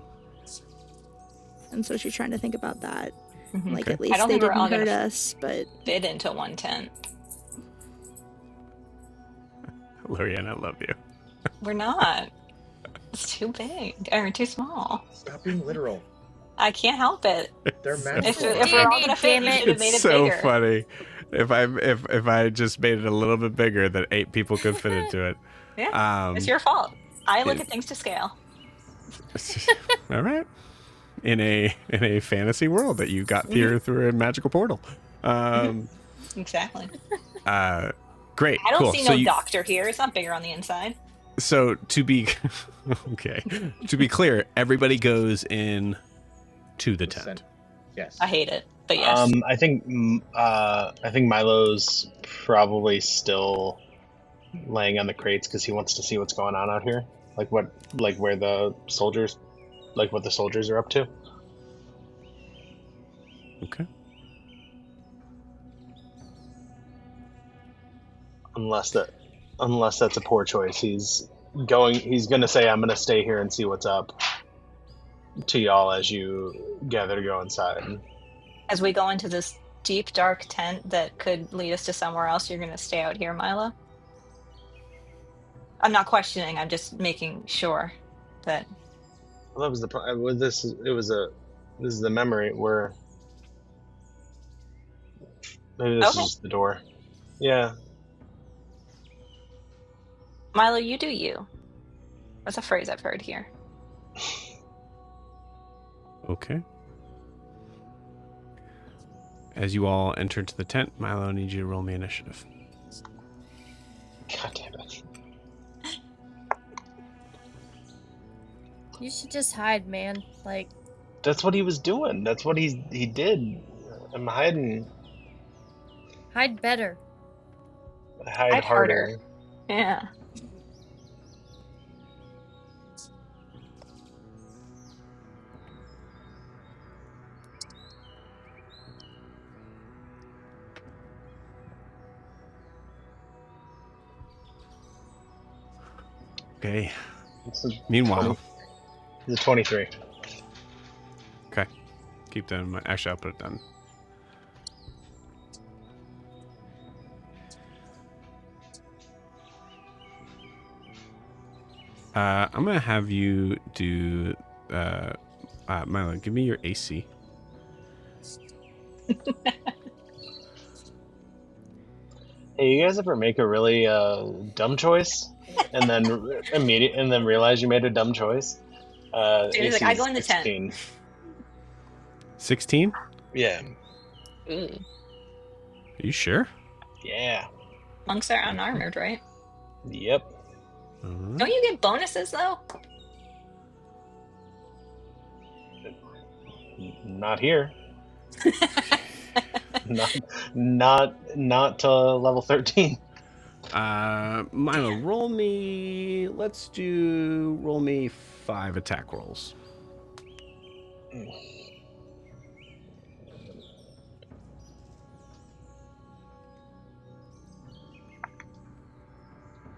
And so she's trying to think about that. Mm-hmm. Like, Okay. at least they didn't hurt us, but fit into one tent. Lorianne, I love you. We're not. It's too big or too small. Stop being literal. I can't help it. They're magical. If we're all gonna fit, you should have made it so bigger. funny. If I just made it a little bit bigger, that 8 people could fit into it. Yeah, it's your fault. I look at things to scale. All right. In a fantasy world that you got through a magical portal. Exactly. Great. I don't cool. see So no doctor here. It's not bigger on the inside. So to be okay, to be clear, everybody goes in to the tent. Yes. I hate it, but yes. I think Milo's probably still laying on the crates because he wants to see what's going on out here, what the soldiers are up to. Okay. Unless that's a poor choice. He's gonna say, I'm gonna stay here and see what's up to y'all as you gather to go inside. As we go into this deep, dark tent that could lead us to somewhere else, you're gonna stay out here, Milo? I'm not questioning. I'm just making sure that. Well, that was the with this. It was a. This is the memory where maybe this Okay, is the door. Yeah. Milo, you do you. That's a phrase I've heard here. Okay. As you all enter into the tent, Milo, I need you to roll me initiative. God damn it. You should just hide, man. Like, That's what he was doing. That's what he did. I'm hiding. hide better. Hide I'd harder. harder. Yeah. Okay. This is Meanwhile, 20, this is 23. okay. Keep that in mind. Actually, I'll put it down. I'm gonna have you do Milo, give me your AC. Hey, you guys ever make a really dumb choice and then realize you made a dumb choice? Dude, he's like, AC I is go in the 16. 16? Yeah. tent. Ooh. Are you sure? Yeah. Monks are unarmored, right? Yep. Don't you get bonuses though? Not here. Not till level 13. Milo, roll me 5 attack rolls.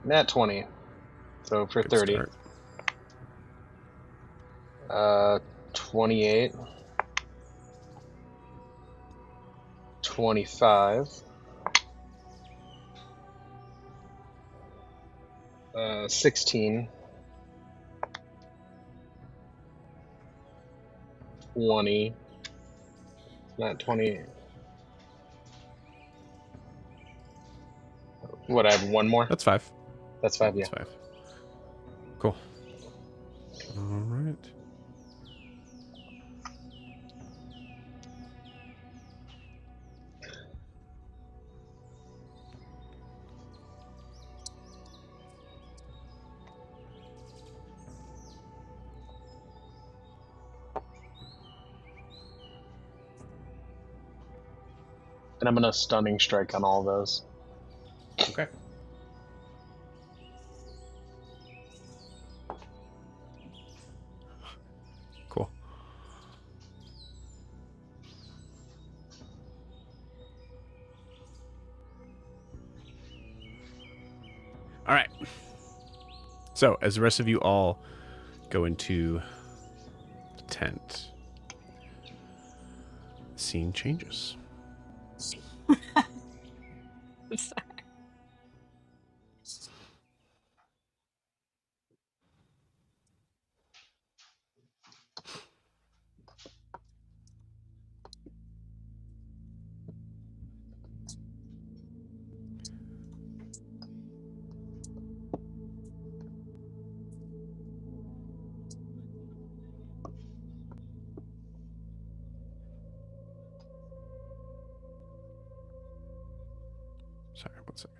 Nat 20. So for Good 30. start. 28. 25. 16. 20. Not 20. What, I have one more? That's 5. That's 5, yeah. That's 5. Cool. All right. And I'm gonna stunning strike on all those. Okay. Cool. All right. So, as the rest of you all go into the tent, the scene changes. Sorry, one second.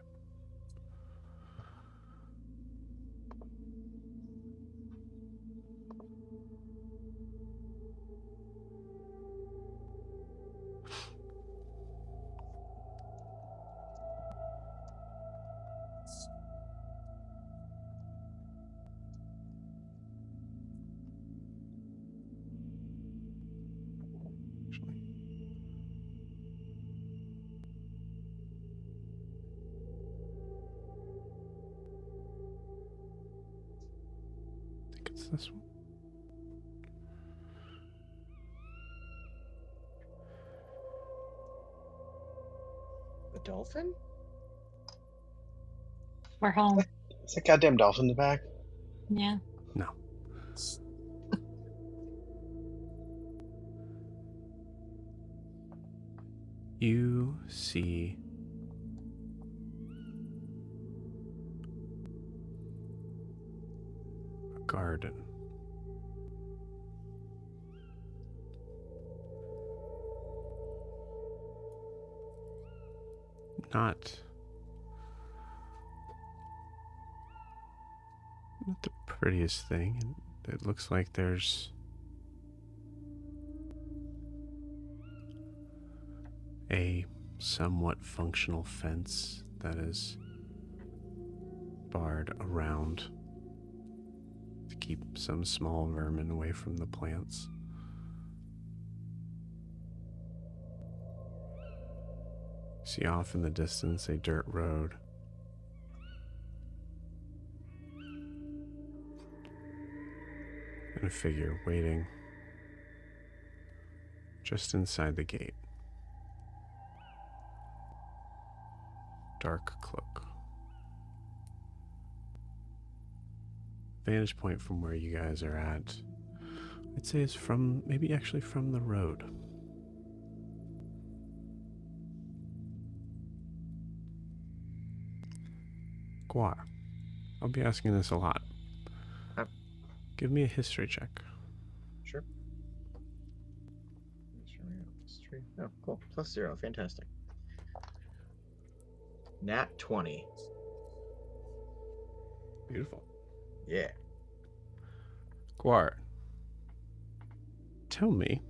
I think it's this one. The dolphin? We're home. Is that goddamn dolphin in the back? Yeah. No. You see a garden. Not the prettiest thing. It looks like there's a somewhat functional fence that is barred around to keep some small vermin away from the plants. See off in the distance a dirt road. And a figure waiting just inside the gate. Dark cloak. Vantage point from where you guys are at, I'd say is from, maybe actually from the road. Gwar, I'll be asking this a lot. Give me a history check. Sure. History. Oh, cool. +0. Fantastic. Nat 20. Beautiful. Yeah. Gwar, tell me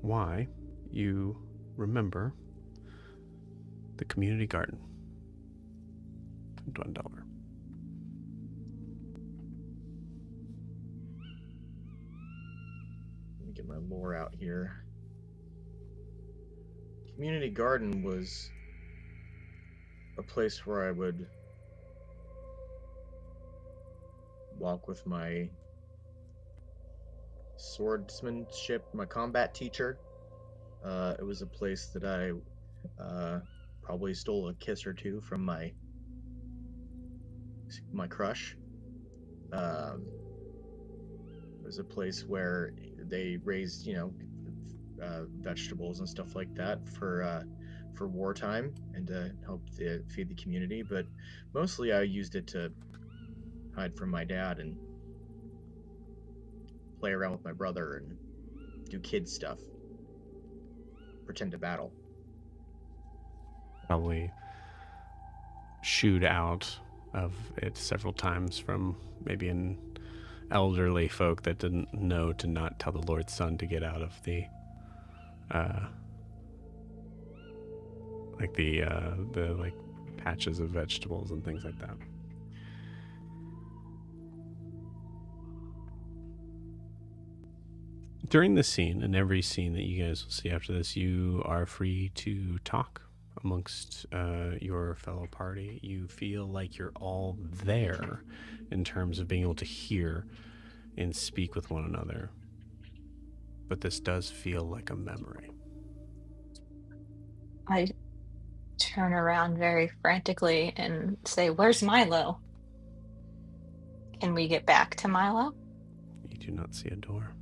why you remember the community garden in Dwendelver. Let me get my lore out here. Community garden was a place where I would walk with my swordsmanship, my combat teacher. It was a place that I probably stole a kiss or two from my crush. It was a place where they raised, vegetables and stuff like that for wartime and to help feed the community. But mostly, I used it to hide from my dad and play around with my brother and do kid stuff, pretend to battle. Probably shooed out of it several times from maybe an elderly folk that didn't know to not tell the Lord's son to get out of the patches of vegetables and things like that. During this scene, and every scene that you guys will see after this, you are free to talk amongst your fellow party. You feel like you're all there in terms of being able to hear and speak with one another. But this does feel like a memory. I turn around very frantically and say, "Where's Milo? Can we get back to Milo?" You do not see a door.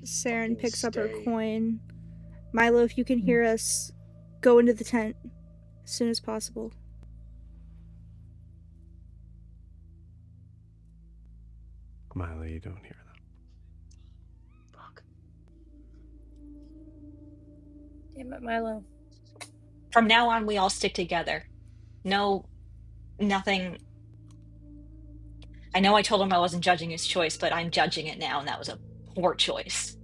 Saren picks up her stay? coin. Milo, if you can hear us, go into the tent as soon as possible. Milo, you don't hear them. Fuck. Damn it, Milo. From now on, we all stick together. No, nothing. I know I told him I wasn't judging his choice, but I'm judging it now, and that was a poor choice.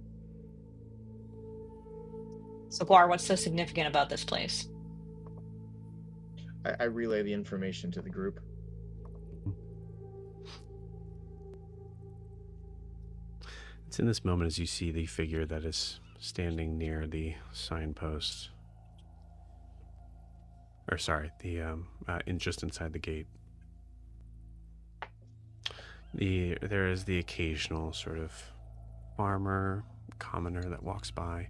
So, Gwar, what's so significant about this place? I relay the information to the group. It's in this moment as you see the figure that is standing near the signpost. Or sorry, just inside the gate. There is the occasional sort of farmer, commoner that walks by.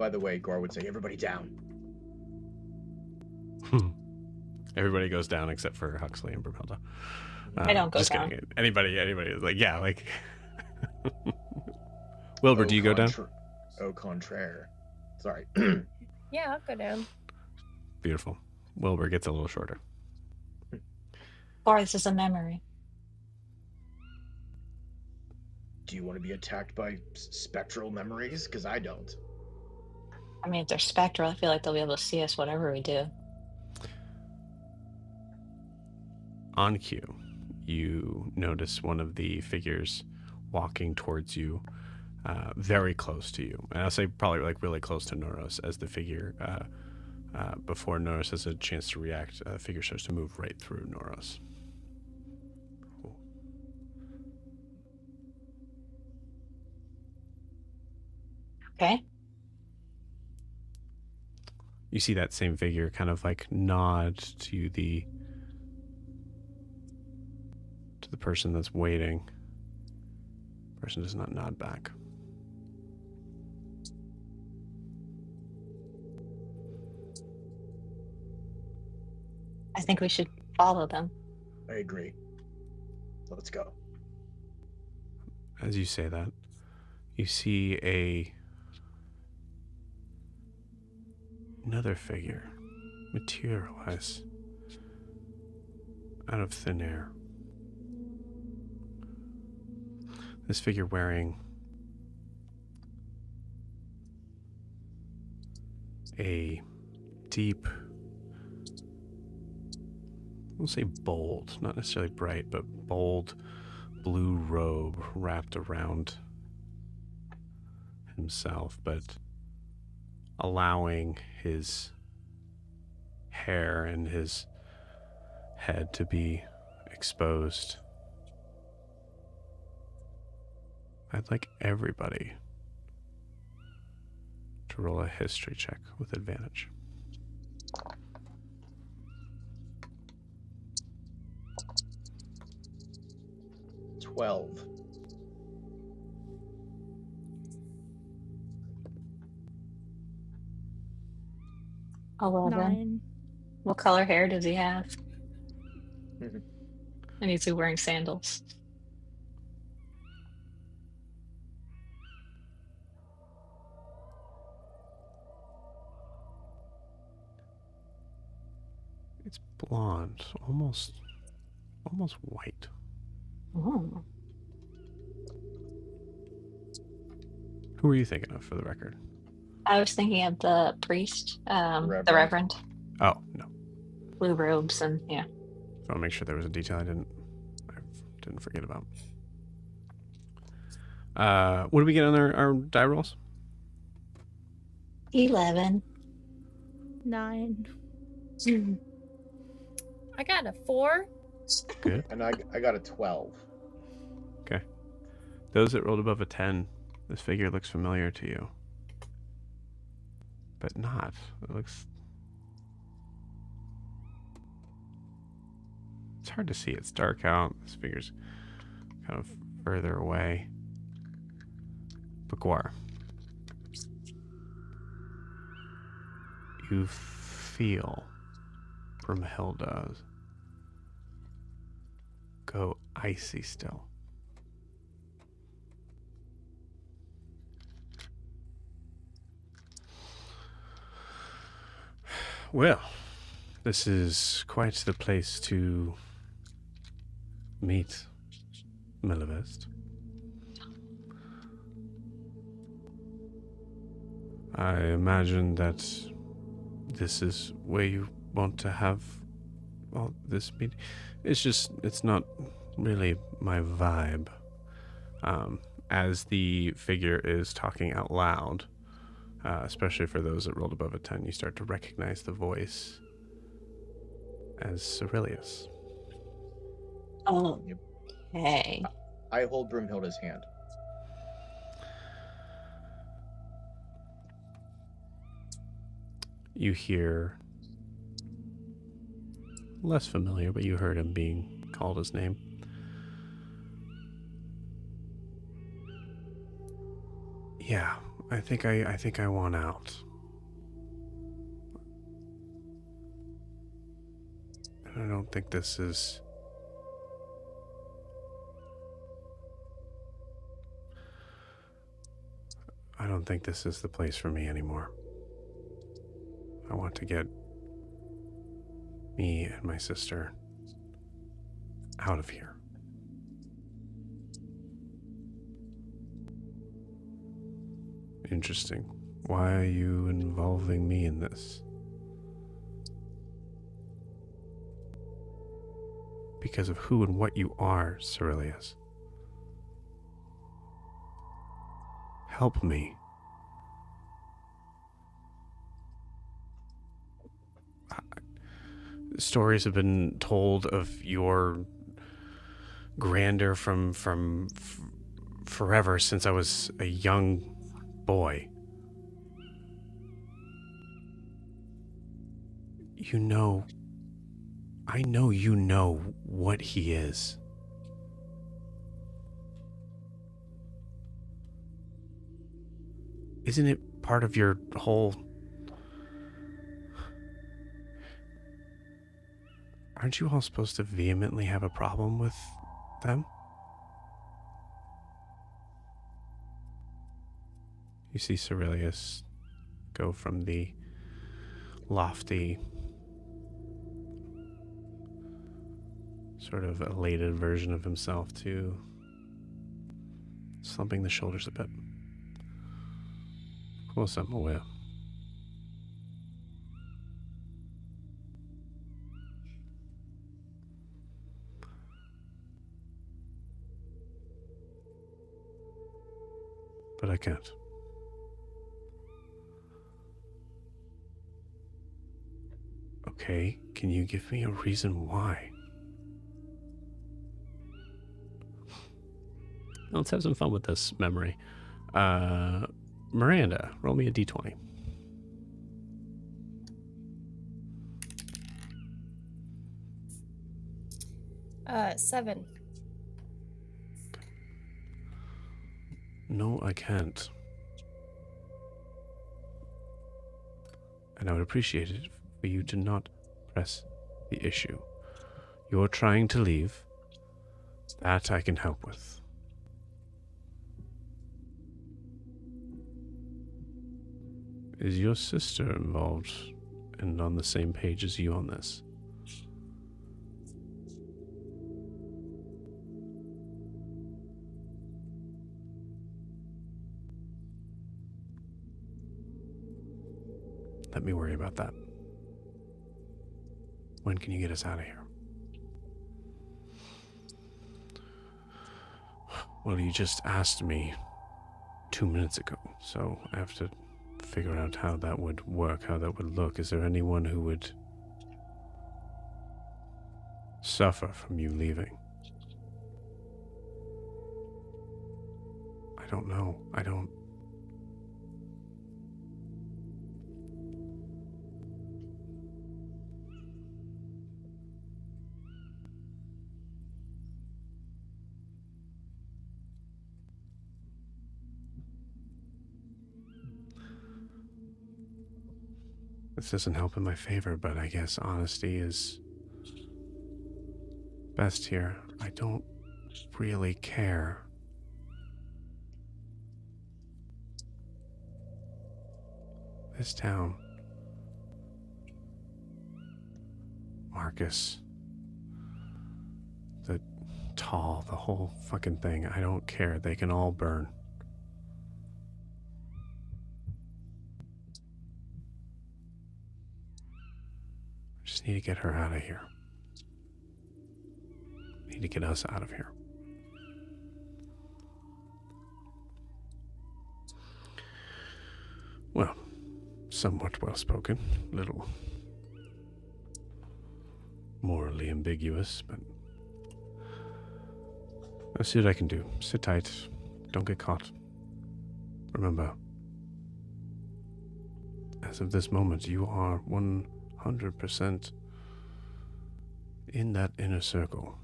By the way, Gwar would say, "Everybody down." Everybody goes down except for Huxley and Brumhilda. I don't go just down. kidding. Anybody is like, yeah, like. Wilbur, do you go down? Au contraire. Sorry. Yeah, I'll go down. Beautiful. Wilbur gets a little shorter. Or this is a memory. Do you want to be attacked by spectral memories? Because I don't. I mean, if they're spectral, I feel like they'll be able to see us whatever we do. On cue, you notice one of the figures walking towards you, very close to you. And I'll say probably like really close to Noros as the figure, before Noros has a chance to react, the figure starts to move right through Noros. Cool. Okay. You see that same figure kind of like nod to the person that's waiting. Person does not nod back. I think we should follow them. I agree. Let's go. As you say that, you see another figure materialize out of thin air. This figure wearing a deep, we'll say bold, not necessarily bright, but bold blue robe wrapped around himself, but allowing his hair and his head to be exposed. I'd like everybody to roll a history check with advantage. $12. $11. 9. What color hair does he have? And he's wearing sandals. It's blonde, almost white. Oh. Who were you thinking of, for the record? I was thinking of the priest, the Reverend. Reverend. Oh, no. Blue robes and yeah. I want to make sure there was a detail I didn't forget about. What do we get on our die rolls? 11. 9. I got a 4. Good. And I got a 12. Okay. Those that rolled above a 10, this figure looks familiar to you. But not. It looks... It's hard to see. It's dark out. This figure's kind of further away. But Gwar, you feel Brumhilda's go icy still. Well, this is quite the place to meet Melavest. I imagine that this is where you want to have all this meeting. It's not really my vibe. As the figure is talking out loud, especially for those that rolled above a 10, you start to recognize the voice as Cerilius. Oh. Yep. Hey. I hold Brumhilda's hand. You hear, less familiar, but you heard him being called his name. Yeah, I think I want out. And I don't think this is... I don't think this is the place for me anymore. I want to get me and my sister out of here. Interesting. Why are you involving me in this? Because of who and what you are, Cerilius. Help me. Stories have been told of your grandeur from forever, since I was a young boy. I know you know what he is. Isn't it part of your whole... Aren't you all supposed to vehemently have a problem with them? You see Cerilius go from the lofty, sort of elated version of himself to slumping the shoulders a bit. Of course, I'm aware. But I can't. Okay, can you give me a reason why? Let's have some fun with this memory. Miranda, roll me a d20. Seven. No, I can't. And I would appreciate it for you to not press the issue. You're trying to leave. That I can help with. Is your sister involved and on the same page as you on this? Let me worry about that. When can you get us out of here? Well, you just asked me 2 minutes ago, so I have to figure out how that would work, how that would look. Is there anyone who would suffer from you leaving? I don't know. I don't... This doesn't help in my favor, but I guess honesty is best here. I don't really care. This town, Marcus, the tall, the whole fucking thing, I don't care. They can all burn. Just need to get her out of here. Need to get us out of here. Well, somewhat well spoken, little morally ambiguous, but I'll see what I can do. Sit tight. Don't get caught. Remember, as of this moment, you are 100% in that inner circle.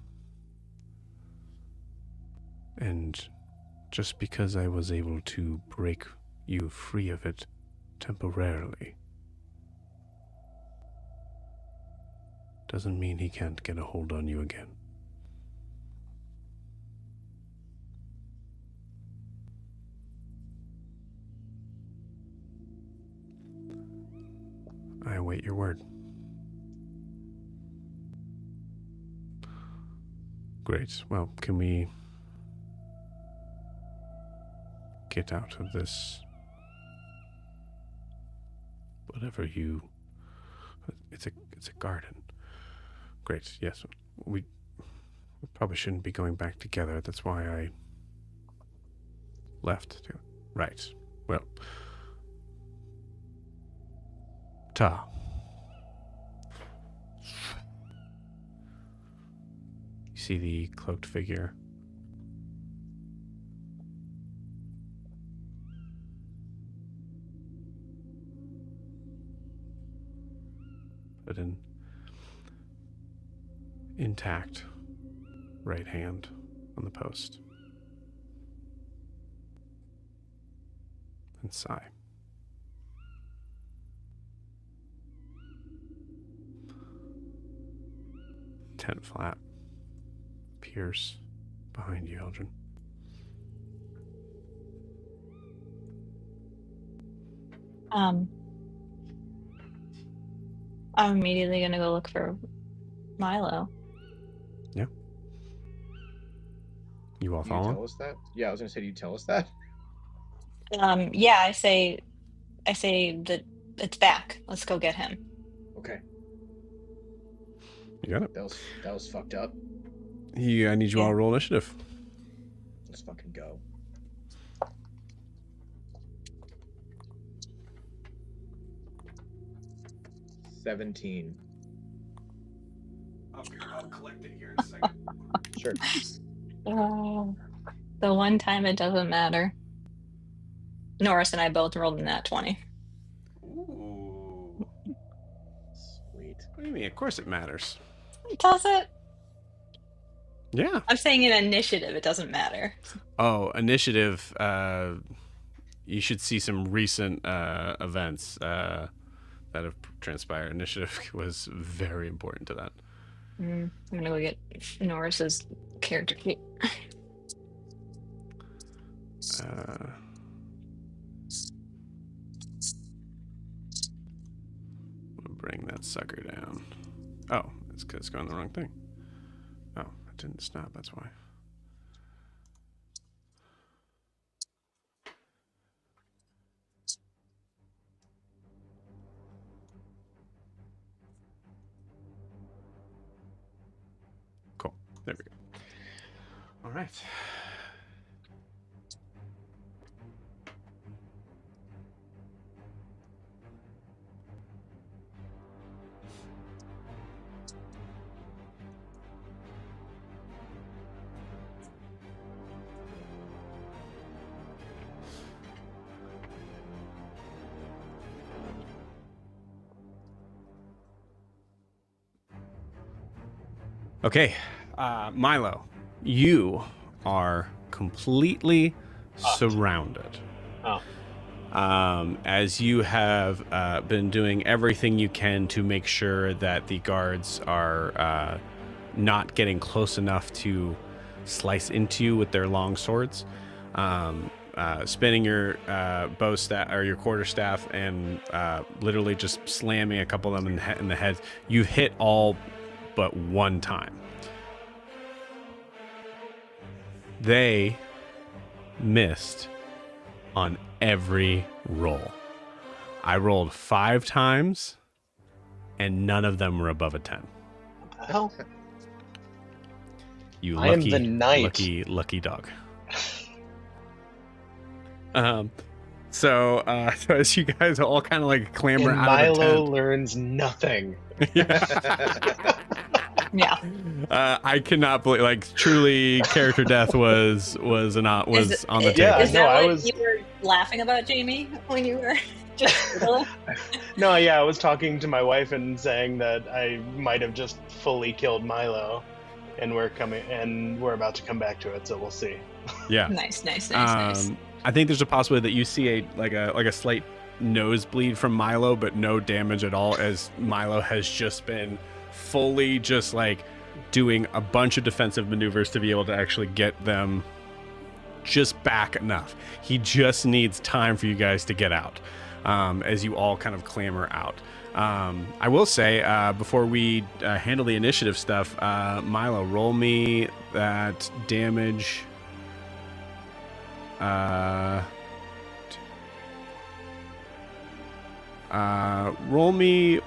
And just because I was able to break you free of it temporarily doesn't mean he can't get a hold on you again. I await your word. Great. Well, can we get out of this? Whatever you... It's a garden. Great. Yes. We probably shouldn't be going back together. That's why I left. Right. Well... Ta. You see the cloaked figure. Put an intact right hand on the post. And sigh. Tent flap appears behind you, Eldrin. I'm immediately gonna go look for Milo. Yeah. You all Do you follow? tell us that? Yeah, I was gonna say, do you tell us that? Yeah, I say that it's back. Let's go get him. Okay. You got it. That was fucked up. I need you all to roll initiative. Let's fucking go. $17. I'll collect it here in a second. Sure. The one time it doesn't matter. Norris and I both rolled in that 20. Ooh. Sweet. What do you mean? Of course it matters. Does it? Yeah. I'm saying in initiative, it doesn't matter. Oh, initiative. You should see some recent events that have transpired. Initiative was very important to that. I'm gonna go get Norris's character sheet. We'll bring that sucker down. Oh, it's because it's going the wrong thing. Oh, it didn't stop. That's why. Cool. There we go. All right. Okay, Milo, you are completely surrounded. Oh. As you have been doing everything you can to make sure that the guards are not getting close enough to slice into you with their long swords, spinning your bow staff or your quarterstaff and literally just slamming a couple of them in the head. You hit all but one time. They missed on every roll. I rolled 5 times, and none of them were above a 10. What the hell? You I am the knight. lucky dog. So as you guys all kind of like clamber And out of the Milo tent. learns nothing. Yeah. I cannot believe, like, truly, character death was on the table. Yeah, Is that no, I what was- you were laughing about, Jamie, when you were just No, yeah, I was talking to my wife and saying that I might have just fully killed Milo, and we're about to come back to it, so we'll see. Yeah. nice. I think there's a possibility that you see a slight nosebleed from Milo, but no damage at all, as Milo has just been fully just like doing a bunch of defensive maneuvers to be able to actually get them just back enough. He just needs time for you guys to get out, as you all kind of clamor out. I will say, before we handle the initiative stuff, Milo, roll me that damage. Roll me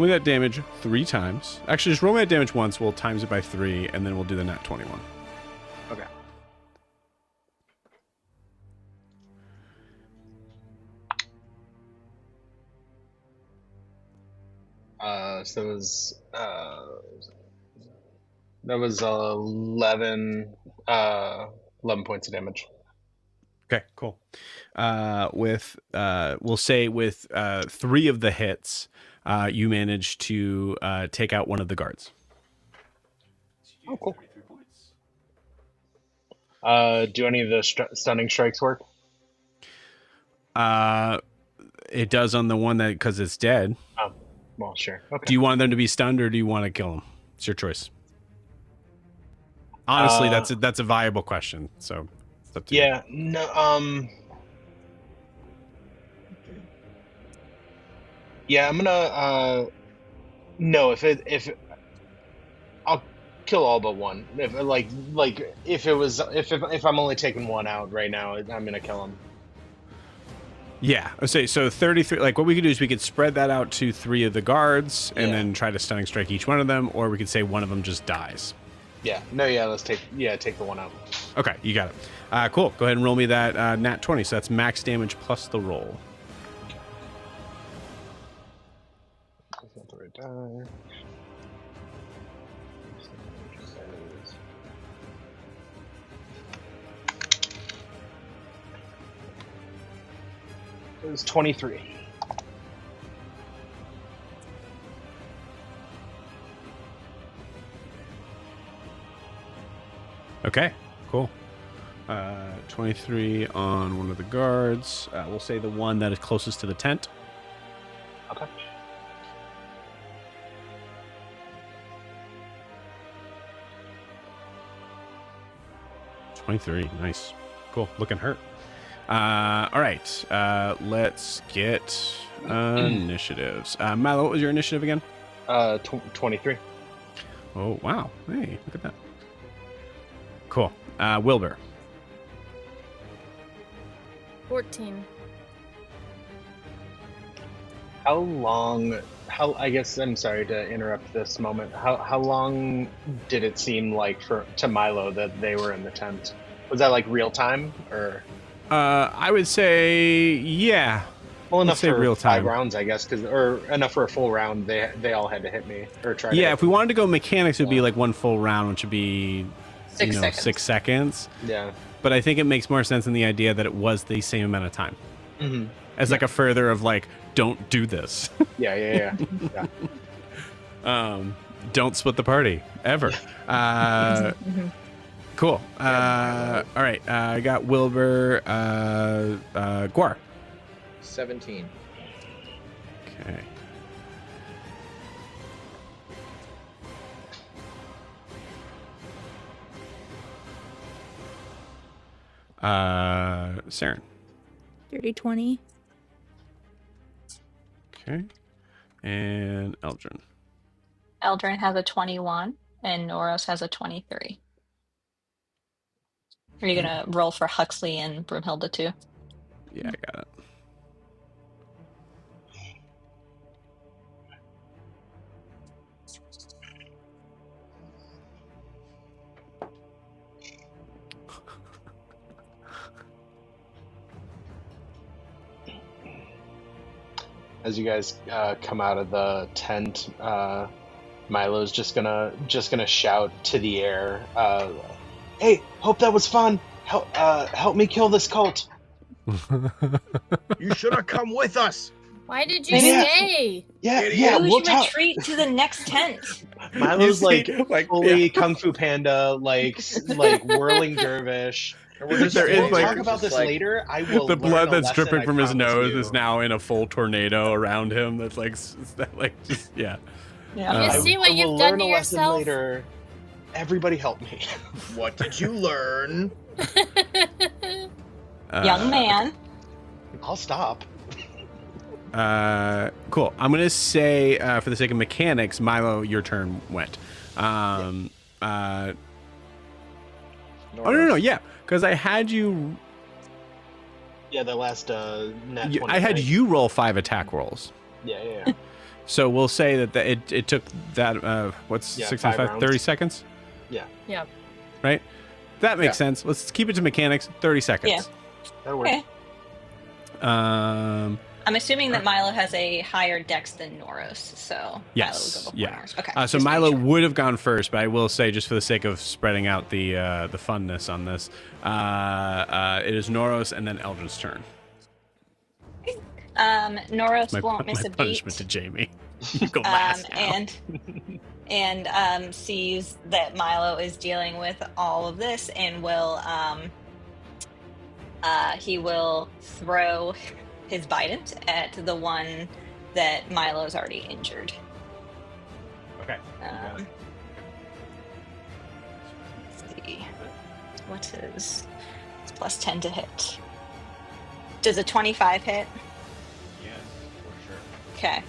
that damage 3 times. Actually, just roll me that damage once. We'll times it by 3, and then we'll do the nat 21. Okay. So that was 11 points of damage. Okay, cool. We'll say with 3 of the hits, you manage to take out one of the guards. Oh, cool. Do any of the stunning strikes work? It does on the one that, because it's dead. Oh, well, sure. Okay. Do you want them to be stunned, or do you want to kill them? It's your choice. Honestly, that's a viable question. So it's up to you. Yeah. No. Yeah, I'm gonna. No, if I'll kill all but one. If if I'm only taking one out right now, I'm gonna kill him. Yeah. So 33. Like, what we could do is we could spread that out to 3 of the guards, and then try to stunning strike each one of them, or we could say one of them just dies. Yeah. No. Yeah. Let's take the one out. Okay, you got it. Cool. Go ahead and roll me that nat 20. So that's max damage plus the roll. It was 23. Okay, cool. 23 on one of the guards. We'll say the one that is closest to the tent. Okay. Nice. Cool. Looking hurt. All right. Let's get initiatives. Milo, what was your initiative again? 23. Oh, wow. Hey, look at that. Cool. Wilbur. 14. I guess I'm sorry to interrupt this moment. How long did it seem like to Milo that they were in the tent? Was that like real time, or? I would say, yeah. Well, enough for real time. 5 rounds, I guess, or enough for a full round. They all had to hit me or try. Yeah, if we wanted to go mechanics, it would be like 1 full round, which would be 6 seconds. Yeah. But I think it makes more sense in the idea that it was the same amount of time. Mm-hmm. As like a further of like, don't do this. Yeah. Don't split the party ever. Cool. All right. I got Wilbur. Gwar. 17. Okay. Saren. Dirty 20. Okay. And Eldrin. Eldrin has a 21 and Noros has a 23. Are you going to roll for Huxley and Broomhilda too? Yeah, I got it. As you guys come out of the tent, Milo's just gonna shout to the air, "Hey, hope that was fun. Help me kill this cult." You should have come with us. Why did you stay? Yeah. We should retreat to the next tent. Milo's like fully Kung Fu Panda, like whirling dervish. We're just There is, We'll like- talk about this like, later. I will. The learn blood a that's lesson, dripping I from his promise nose you. is now in a full tornado around him. That's like, just yeah. Yeah. You Uh, see what I you've will done learn to a lesson yourself? later. Everybody help me. What did you learn? Young man. I'll stop. Cool. I'm gonna say, for the sake of mechanics, Milo, your turn went. Oh no, yeah, because I had you. Yeah, the last net 20. I had right? you roll 5 attack rolls. Yeah. So we'll say that it took that what's Yeah, 6 5 5 rounds. 30 seconds, Yeah. right? That makes Yeah. sense. Let's keep it to mechanics. 30 seconds. Yeah. That'll work. Okay. Um. I'm assuming that Milo has a higher dex than Noros, so Yes, Milo will go before yeah. Noros. Okay. So just making Milo sure. would have gone first, but I will say, just for the sake of spreading out the funness on this, it is Noros and then Eldrin's turn. Noros My, won't miss my a beat. punishment to Jamie. You go last now. and sees that Milo is dealing with all of this and will he will throw his bident at the one that Milo's already injured. Okay. Let's see. What's his? It's plus 10 to hit. Does a 25 hit? Yes, for sure. Okay.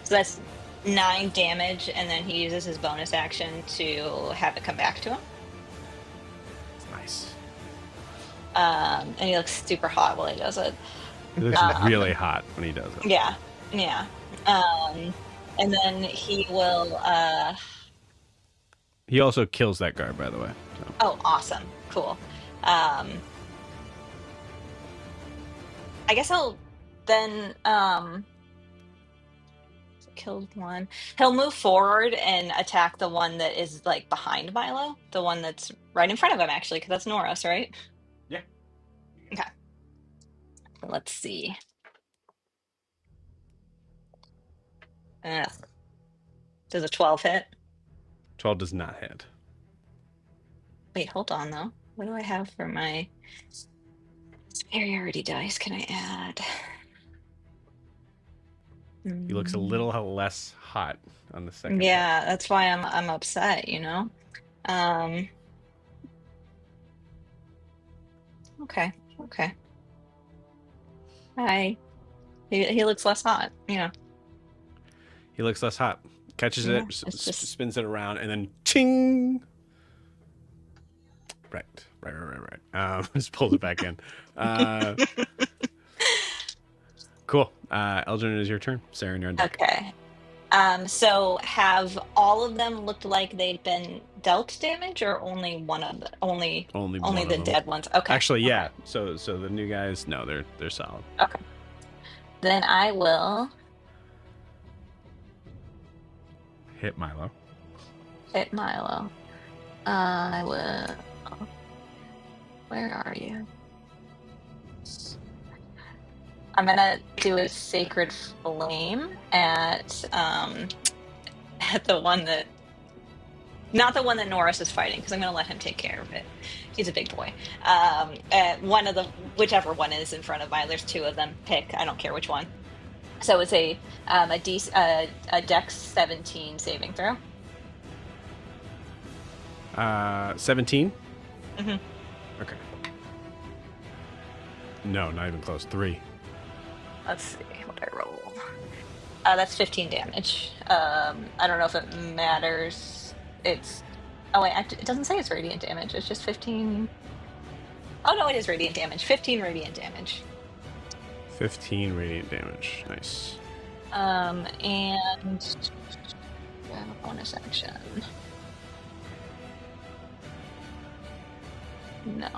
So that's 9 damage, and then he uses his bonus action to have it come back to him. Nice. And he looks super hot while he does it. It looks really hot when he does it. Yeah. And then he will. He also kills that guard, by the way. So. Oh, awesome! Cool. I guess I'll then killed one. He'll move forward and attack the one that is like behind Milo, the one that's right in front of him, actually, because that's Noros, right? Yeah. Okay. So let's see. Ugh. Does a 12 hit? 12 does not hit. Wait, hold on though. What do I have for my superiority dice? Can I add? He looks a little less hot on the second. Yeah, that's why I'm upset, you know. Okay. Hi. He looks less hot, you know. He looks less hot. Catches Yeah, it, it's just- spins it around, and then ching. Right. Just pulls it back in. Cool. Eldrin, it is your turn. Sarah, you're on deck. Okay. So have all of them looked like they've been dealt damage, or only one of them? Only Only the one of them. dead ones. Okay. Actually, okay. yeah. So the new guys, no, they're solid. Okay. Then I will Hit Milo. hit Milo. I will. Where are you? I'm gonna do a sacred flame at the one that, not the one that Norris is fighting, because I'm gonna let him take care of it. He's a big boy. At one of the, whichever one is in front of Milo. There's 2 of them. Pick. I don't care which one. So it's a Dex 17 saving throw. 17. Mhm. Okay. No, not even close. 3. Let's see what I roll. That's 15 damage. I don't know if it matters. It's. Oh wait, it doesn't say it's radiant damage. It's just 15. Oh no, it is radiant damage. 15 radiant damage. 15 radiant damage. Nice. And bonus action. No.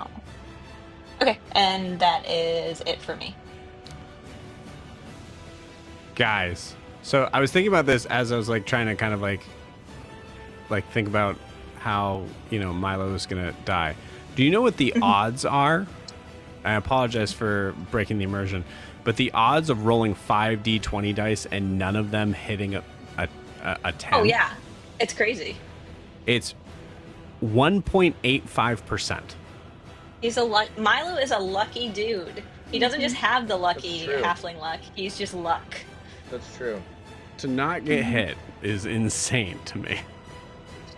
Okay, and that is it for me. Guys, so I was thinking about this as I was like trying to kind of like think about how, Milo is gonna die. Do you know what the odds are? I apologize for breaking the immersion, but the odds of rolling 5d20 dice and none of them hitting a 10. Oh yeah, it's crazy. It's 1.85%. Milo is a lucky dude. He doesn't just have the lucky That's true. halfling luck. He's just luck. That's true. To not get hit is insane to me.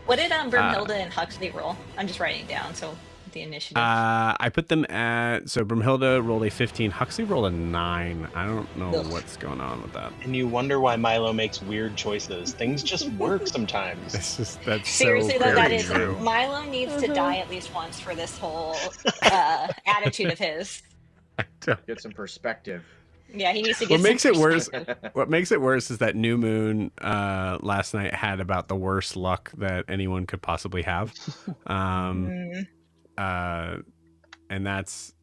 What did Brumhilde and Huxley roll? I'm just writing it down. So the initiative. I put them at, so Brumhilde rolled a 15, Huxley rolled a 9. I don't know Ugh. what's going on with that. And you wonder why Milo makes weird choices. Things just work sometimes. It's just, that's Seriously, so though, that very is true. Milo needs to die at least once for this whole attitude of his. Get some perspective. Yeah, he needs to get. What makes some it worse? perspective. What makes it worse is that New Moon last night had about the worst luck that anyone could possibly have, and that's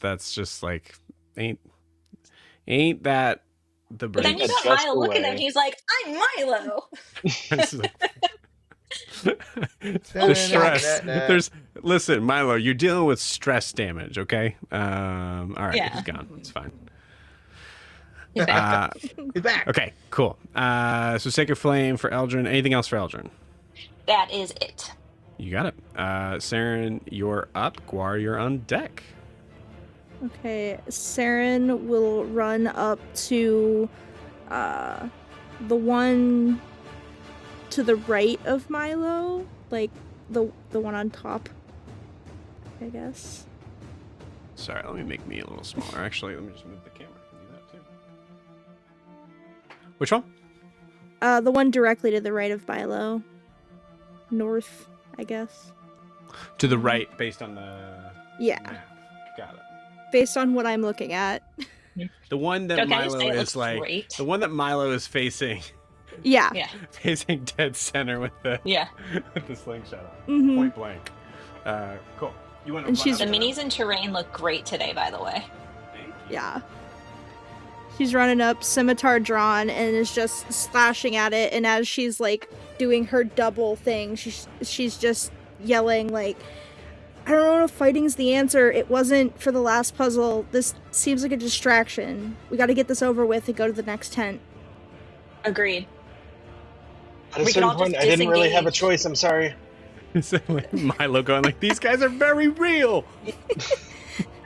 just like ain't that the But then brain? you got Just Milo. Look at him. away. He's like, I'm Milo. The stress. Listen, Milo, you're dealing with stress damage. Okay. All right, Yeah. he's gone. It's fine. He's back. He's back. Okay, cool. So Sacred Flame for Eldrin. Anything else for Eldrin? That is it. You got it. Saren, you're up. Gwar, you're on deck. Okay, Saren will run up to the one to the right of Milo, like the one on top, I guess. Sorry, let me make me a little smaller. Actually, let me just move the camera. Can do that too. Which one? The one directly to the right of Milo. North, I guess. To the right, based on the Yeah, map. Got it. based on what I'm looking at. The one that Okay, Milo so it is looks like. great. The one that Milo is facing, Yeah. Yeah. facing dead center with the Yeah. with the slingshot, Mhm. point blank. Cool. You want to? And she's- The minis and terrain look great today, by the way. Yeah. She's running up, scimitar drawn, and is just slashing at it. And as she's like doing her double thing, she's just yelling like, "I don't know if fighting's the answer. It wasn't for the last puzzle. This seems like a distraction. We got to get this over with and go to the next tent." Agreed. At a We can all certain point, just I didn't really have a disengage. choice. I'm sorry. So, like, Milo going like, these guys are very real.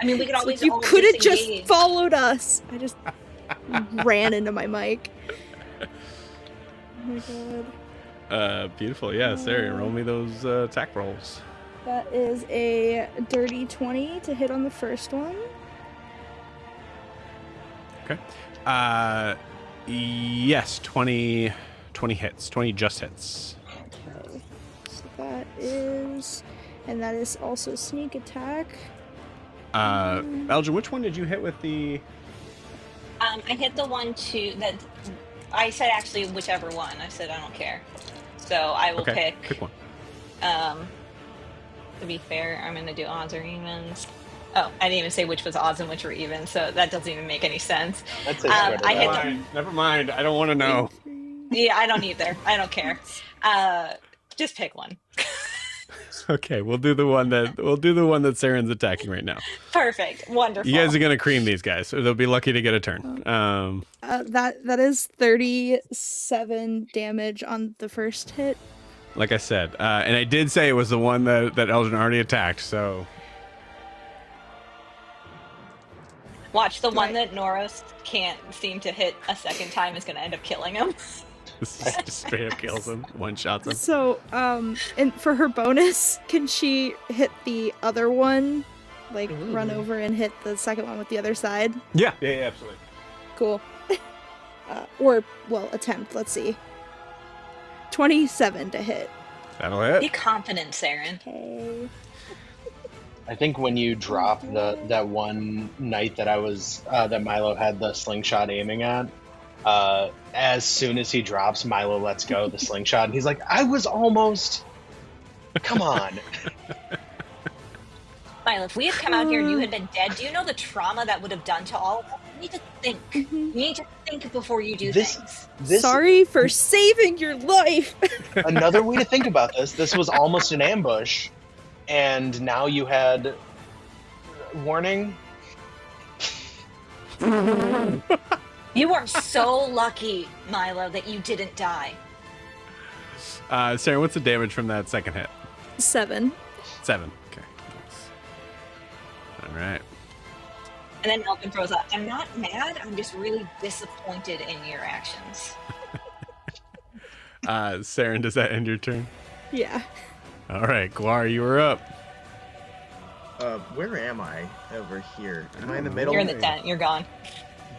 I mean, we could It's always like, you all could have just disengage. followed us. I just ran into my mic. Oh my god. Beautiful. Yeah, Sarah, roll me those attack rolls. That is a dirty 20 to hit on the first one. Okay. Yes, 20 hits. 20 just hits. Okay. So that is... And that is also sneak attack. Eldrin, which one did you hit with the... I hit the one that I said actually whichever one. I said I don't care. So I will Okay, pick. pick one. To be fair, I'm gonna do odds or evens. Oh, I didn't even say which was odds and which were evens, so that doesn't even make any sense. That's a I hit the, Never mind. I don't want to know. yeah, I don't either. I don't care. Just pick one. Okay, we'll do the one that Saren's attacking right now. Perfect. Wonderful. You guys are gonna cream these guys, so they'll be lucky to get a turn. That is 37 damage on the first hit. Like I said, and I did say it was the one that Eldrin already attacked. So Watch, the one Right. that Noros can't seem to hit a second time is gonna end up killing him. this just straight up kills him, one shots him. So, and for her bonus, can she hit the other one? Like, run over and hit the second one with the other side? Yeah, absolutely. Cool. Or, well, attempt. Let's see. 27 to hit. That'll Be hit. confident, Saren. Okay. I think when you drop that one night that I was that Milo had the slingshot aiming at, as soon as he drops, Milo lets go of the slingshot, and he's like, "I was almost. Come on." Milo, if we had come out here and you had been dead, do you know the trauma that would have done to all of us? You need to think. You need to think before you do things. This Sorry for saving your life. another way to think about this. This was almost an ambush, and now you had warning. You are so lucky, Milo, that you didn't die. Sarah, what's the damage from that second hit? 7. 7. Okay. Nice. All right. And then Elvin throws up. I'm not mad. I'm just really disappointed in your actions. Saren, does that end your turn? Yeah. All right, Gwar, you were up. Where am I over here? Am I in the middle? You're in the tent. You're gone.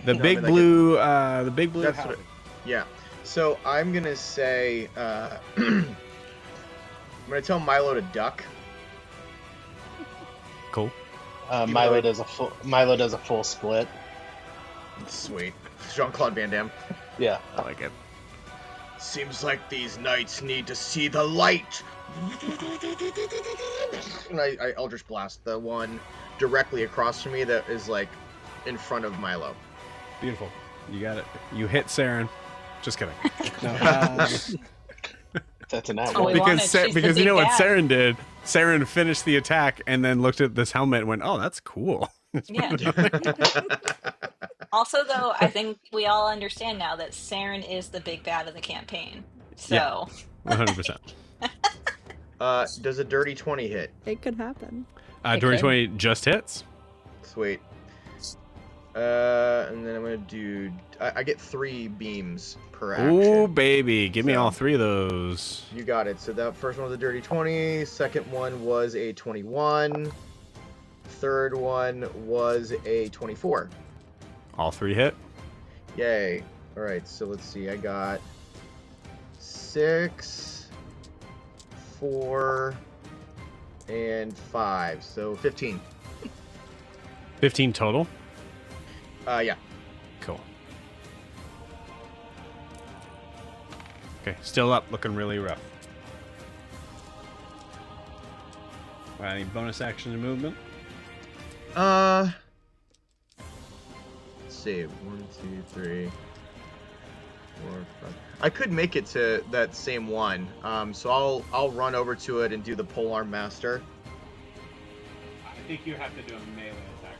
The No, big I mean, like blue, the big blue. That's house. what yeah. So I'm gonna say, I'm gonna tell Milo to duck. Cool. Milo does a full split. Sweet. Jean-Claude Van Damme. Yeah. I like it. Seems like these knights need to see the light. And I Eldritch Blast the one directly across from me that is like in front of Milo. Beautiful. You got it. You hit Saren. Just kidding. No, That's an out. Oh, we because wanted. She's the because you big know what bad. Saren did? Saren finished the attack and then looked at this helmet and went, "Oh, that's cool." Yeah. Also, though, I think we all understand now that Saren is the big bad of the campaign. So, 100%. Does a dirty 20 hit? It could happen. It Dirty could. 20 just hits. Sweet. And then I'm gonna do. I get 3 beams per action. Ooh, baby. Give me So- all 3 of those. You got it. So that first one was a dirty 20. Second one was a 21. Third one was a 24. All 3 hit. Yay. All right. So let's see. I got 6, 4, and 5. So 15. 15 total. Yeah. Cool. Okay, still up, looking really rough. Any bonus action and movement? Let's see. 1, 2, 3, 4, 5. I could make it to that same one. So I'll run over to it and do the polearm master. I think you have to do a melee attack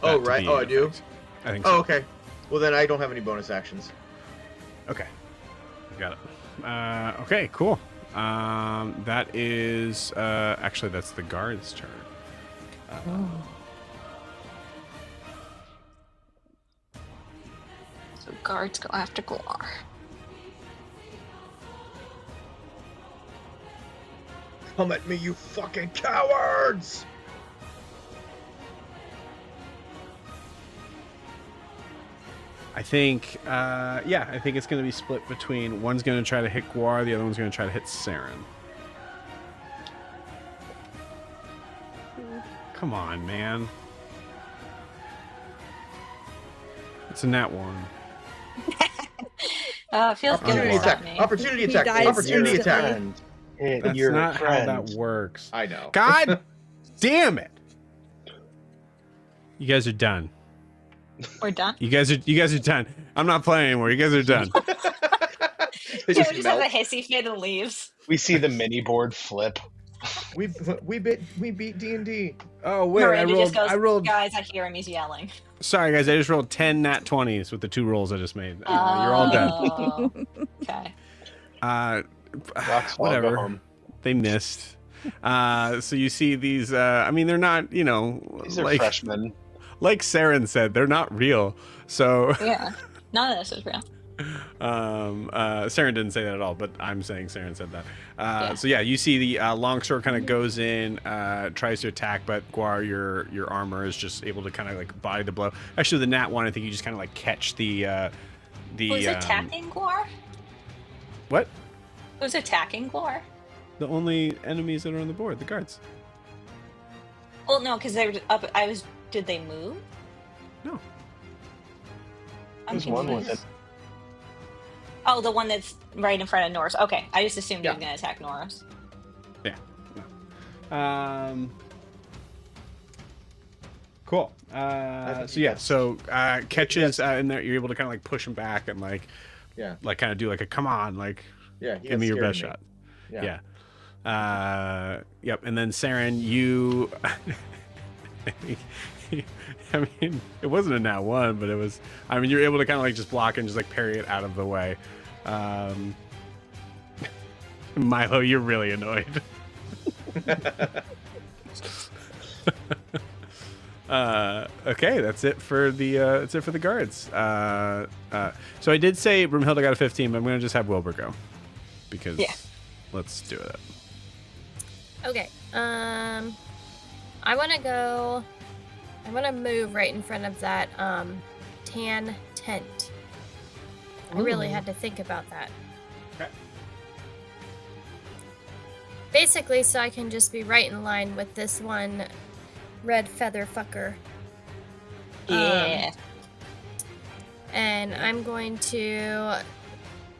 for Oh right. Oh, I do. I think so. Oh, okay. Well, then I don't have any bonus actions. Okay. Got it. Okay, cool. That is actually that's the guard's turn. so guards go after Gwar. Come at me, you fucking cowards! I think, I think it's going to be split between one's going to try to hit Gwar, the other one's going to try to hit Saren. Come on, man. It's a nat 1. It feels good Opportunity to attack. stop me. Opportunity He attack. dies Opportunity attack. instantly. Hit That's your not friend. how that works. I know. God damn it! You guys are done. We're done. You guys are done. I'm not playing anymore. You guys are done. They Yeah, just we just have melt. a hissy fit and leaves. We see the mini board flip. We beat D&D. Oh wait, Miranda just goes, I rolled. guys, I hear him, he's yelling. Sorry guys, I just rolled 10 nat 20s with the 2 rolls I just made. You're all done. Oh, okay. Rockswall, go Whatever. home. They missed. So you see these. I mean, they're not. You know, These are like freshmen. like Saren said, they're not real. So Yeah. None of this is real. Saren didn't say that at all, but I'm saying Saren said that. Yeah. So yeah, you see the longsword kind of goes in, tries to attack, but Gwar, your armor is just able to kind of like body the blow. Actually, the nat 1, I think you just kind of like catch the. Who's attacking Gwar? What? Who's attacking Gwar? The only enemies that are on the board, the guards. Well, no, because they were up. Did they move? No. I'm There's one with confused. it. Oh, the one that's right in front of Norris. Okay, I just assumed he Yeah. was going to attack Norris. Cool. So yeah, so catches in there, you're able to kind of like push him back and like Yeah. kind of do like a come on, like Yeah. he give me got your best scared shot. of me. Yeah. Yep. And then Saren, you. I mean, it wasn't a nat 1, but it was. I mean, you're able to kind of like just block and just like parry it out of the way. Milo, you're really annoyed. Okay, that's it for the guards. So I did say Broomhilda got a 15, but I'm gonna just have Wilbur go because let's do it. Okay. I want to move right in front of that tan tent. I really had to think about that. Okay. Basically, so I can just be right in line with this one red feather fucker. Yeah. And I'm going to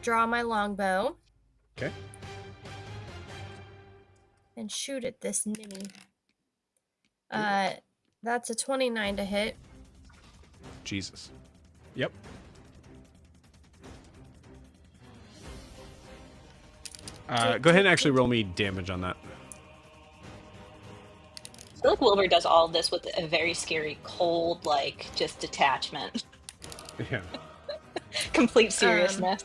draw my longbow. Okay. And shoot at this ninny. That's a 29 to hit. Jesus. Yep. Go ahead and actually roll me damage on that. I feel like Wilbur does all of this with a very scary, cold, like, just detachment. Yeah. Complete seriousness.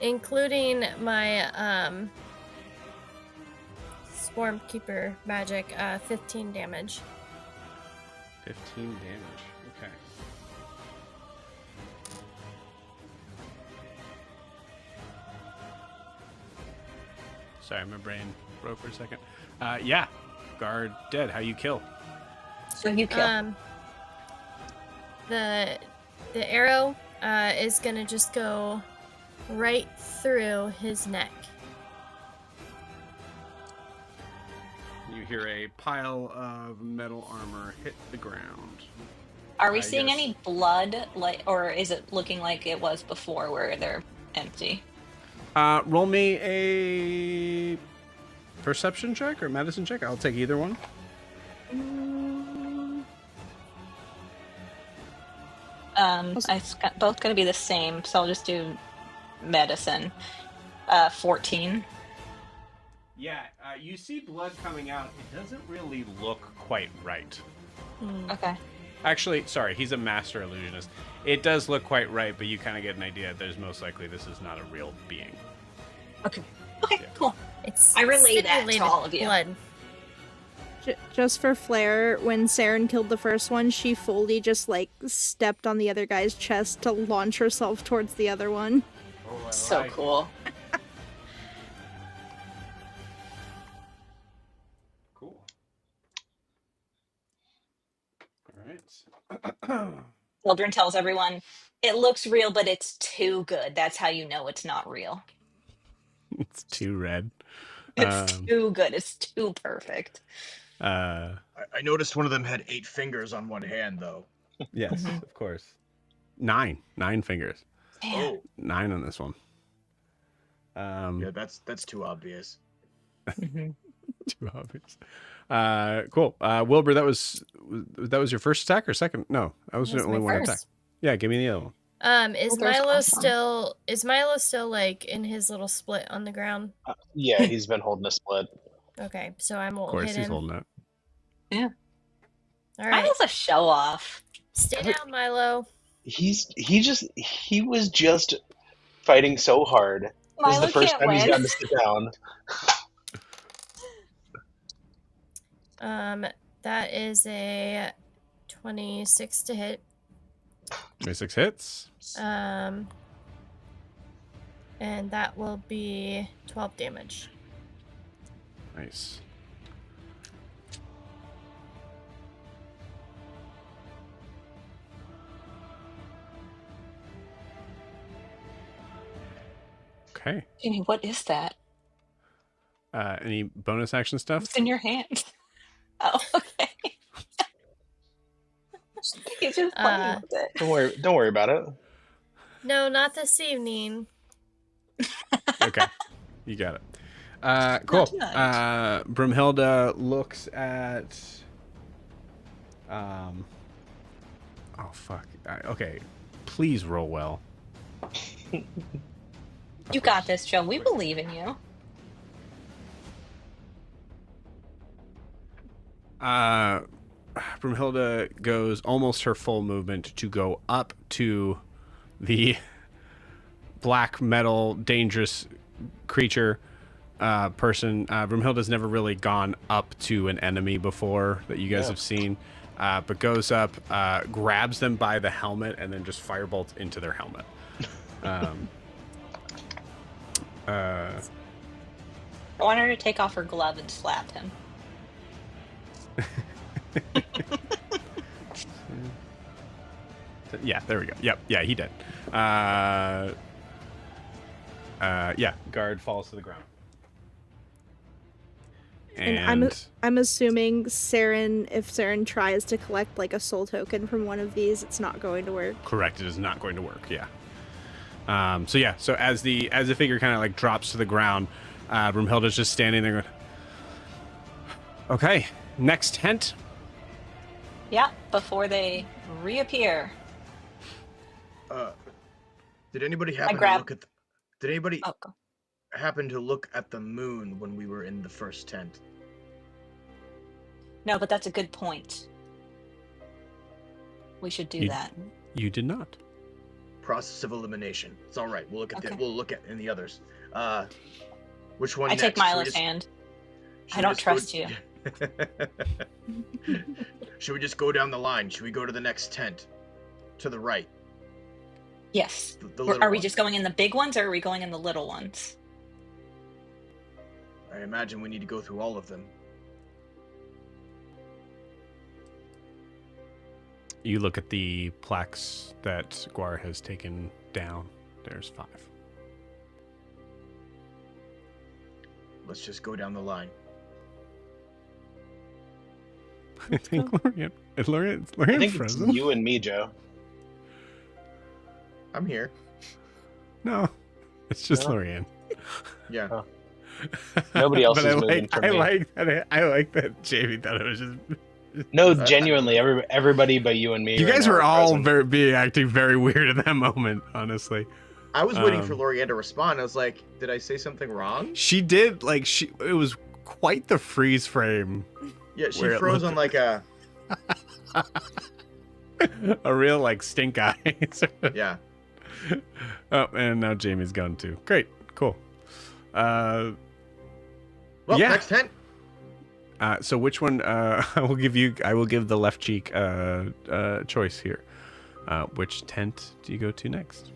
Including my Swarm Keeper magic, 15 damage. 15 damage. Okay. Sorry, my brain broke for a second. Yeah. Guard dead. How you kill? So you kill. The arrow is gonna just go right through his neck. You hear a pile of metal armor hit the ground. Are we seeing yes. any blood, like, or is it looking like it was before, where they're empty? Roll me a perception check or medicine check. I'll take either one. It's both going to be the same, so I'll just do medicine. 14. Yeah, you see blood coming out. It doesn't really look quite right. Okay. Actually, sorry, he's a master illusionist. It does look quite right, but you kind of get an idea. There's most likely this is not a real being. Okay. Okay, Yeah. cool. It's I relay that to simulated all of you. blood. Just for flair, when Saren killed the first one, she fully just like stepped on the other guy's chest to launch herself towards the other one. Oh, So cool. Cool. All right. Children tells everyone, it looks real, but it's too good. That's how you know it's not real. It's too red. It's too good. It's too perfect. I noticed one of them had 8 fingers on one hand, though. Yes, of course. 9 fingers. Man. Oh, 9 on this one. yeah, that's too obvious. Too obvious. Cool. Wilbur, that was your first attack or second? No, that was the That's my only one attack. first. Yeah, give me the other one. Is Well, there's Milo awesome. still like in his little split on the ground? Yeah, he's been holding a split. Okay, so I Of won't course, hit he's him. holding it. Yeah. All right, Milo's a show off. stay down, Milo. He was just fighting so hard. This is Milo the first can't time he's win. gotten to sit down. That is a 26 to hit. 26 hits. And that will be 12 damage. Nice. Okay. Jamie, what is that? Any bonus action stuff? It's in your hand. Oh, okay. He's just playing with it. Don't worry about it. No, not this evening. Okay. You got it. Cool. tonight. Broomhilda looks at. Oh fuck. Okay. Please roll well. You got this, Joe. We believe in you. Broomhilda goes almost her full movement to go up to the black metal dangerous creature person. Broomhilda's never really gone up to an enemy before that you guys have seen, but goes up, grabs them by the helmet, and then just firebolts into their helmet. I want her to take off her glove and slap him. Yeah, there we go. Yep, yeah, he did. Yeah, guard falls to the ground. And I'm assuming Saren, if Saren tries to collect like a soul token from one of these, it's not going to work. Correct, it is not going to work. Yeah. So as the figure kind of like drops to the ground, Broomhilda's just standing there going, okay, next tent. Yeah, before they reappear. Did anybody happen to look at did anybody happen to look at the moon when we were in the first tent? No, but that's a good point. We should do that. You did not. Process of elimination. It's all right. We'll look at we'll look at in the others. Which one? I next? take Milo's hand. I don't trust you. Should we just go down the line? Should we go to the next tent? To the right. Yes. The are we just going in the big ones, or are we going in the little ones? I imagine we need to go through all of them. You look at the plaques that Gwar has taken down. There's 5. Let's just go down the line. I think Lorian I think it's frozen. you and me, Joe. I'm here. No, it's just No? Lorian. Yeah. Oh. Nobody else But is moving from me. I like that Jamie thought it was just. No, genuinely, everybody but you and me. You right guys now were are all present. acting very weird at that moment, honestly. I was waiting for Lorianne to respond. I was like, did I say something wrong? She did, it was quite the freeze frame. Yeah, she where it froze looked- on like a... A real, stink eye. Yeah. Oh, and now Jamie's gone too. Great, cool. Well, yeah. next tent. So which one? I will give the left cheek choice here. Which tent do you go to next?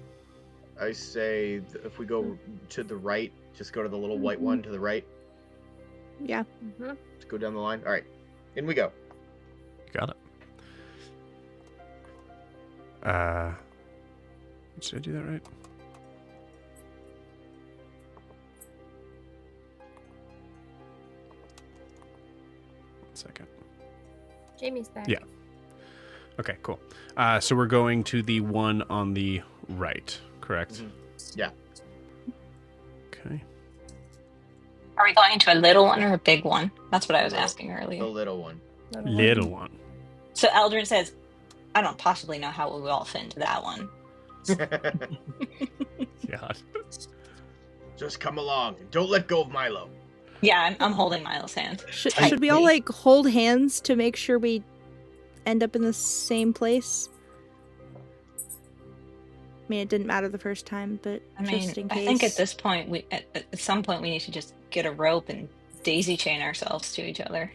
I say if we go to the right, just go to the little white one to the right. Yeah. Let's go down the line. All right, in we go. Got it. Did I do that right? One second. Jamie's back. Yeah. Okay, cool. So we're going to the one on the right, correct? Yeah. Okay. Are we going into a little one or a big one? That's what I was asking earlier. The little one. Little one. So Eldrin says, I don't possibly know how we all fit into that one. God. Just come along. Don't let go of Milo. Yeah, I'm holding Milo's hand. Should we all hold hands to make sure we end up in the same place? I mean, it didn't matter the first time, but just in case. I think at this point, at some point, we need to just get a rope and daisy chain ourselves to each other.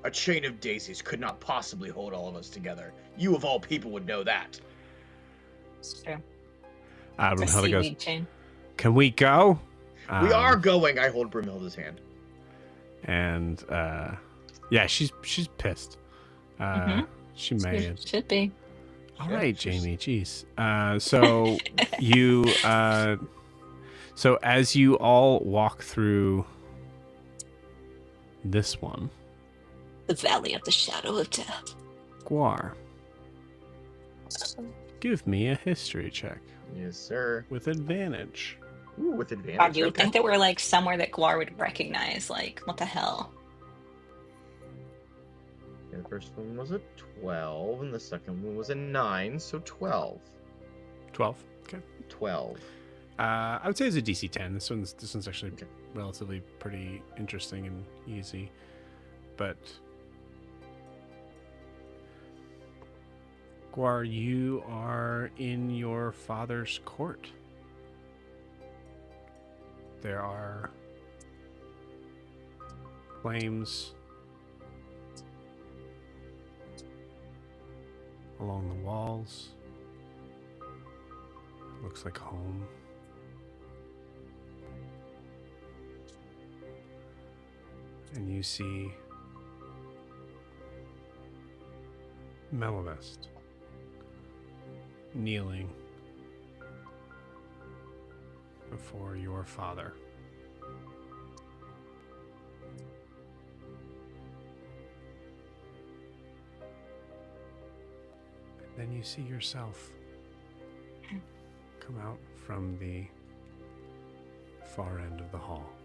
A chain of daisies could not possibly hold all of us together. You of all people would know that. It's true. How It's a it goes. seaweed chain. Can we go? We are going. I hold Brimhilda's hand. And yeah, she's pissed. She may. Should be. All right, Jamie. Jeez. So you. So as you all walk through this one, The Valley of the Shadow of Death. Gwar, give me a history check Yes, sir. with advantage. Ooh, with advantage. God, you would okay. think that we're like somewhere that Gwar would recognize. Like, what the hell? Yeah, the first one was a 12, and the second one was a 9, so 12. 12. Okay. 12. I would say it's a DC 10. This one's actually relatively pretty interesting and easy, but Gwar, you are in your father's court. There are flames along the walls. Looks like home. And you see Melavest kneeling before your father. And then you see yourself come out from the far end of the hall.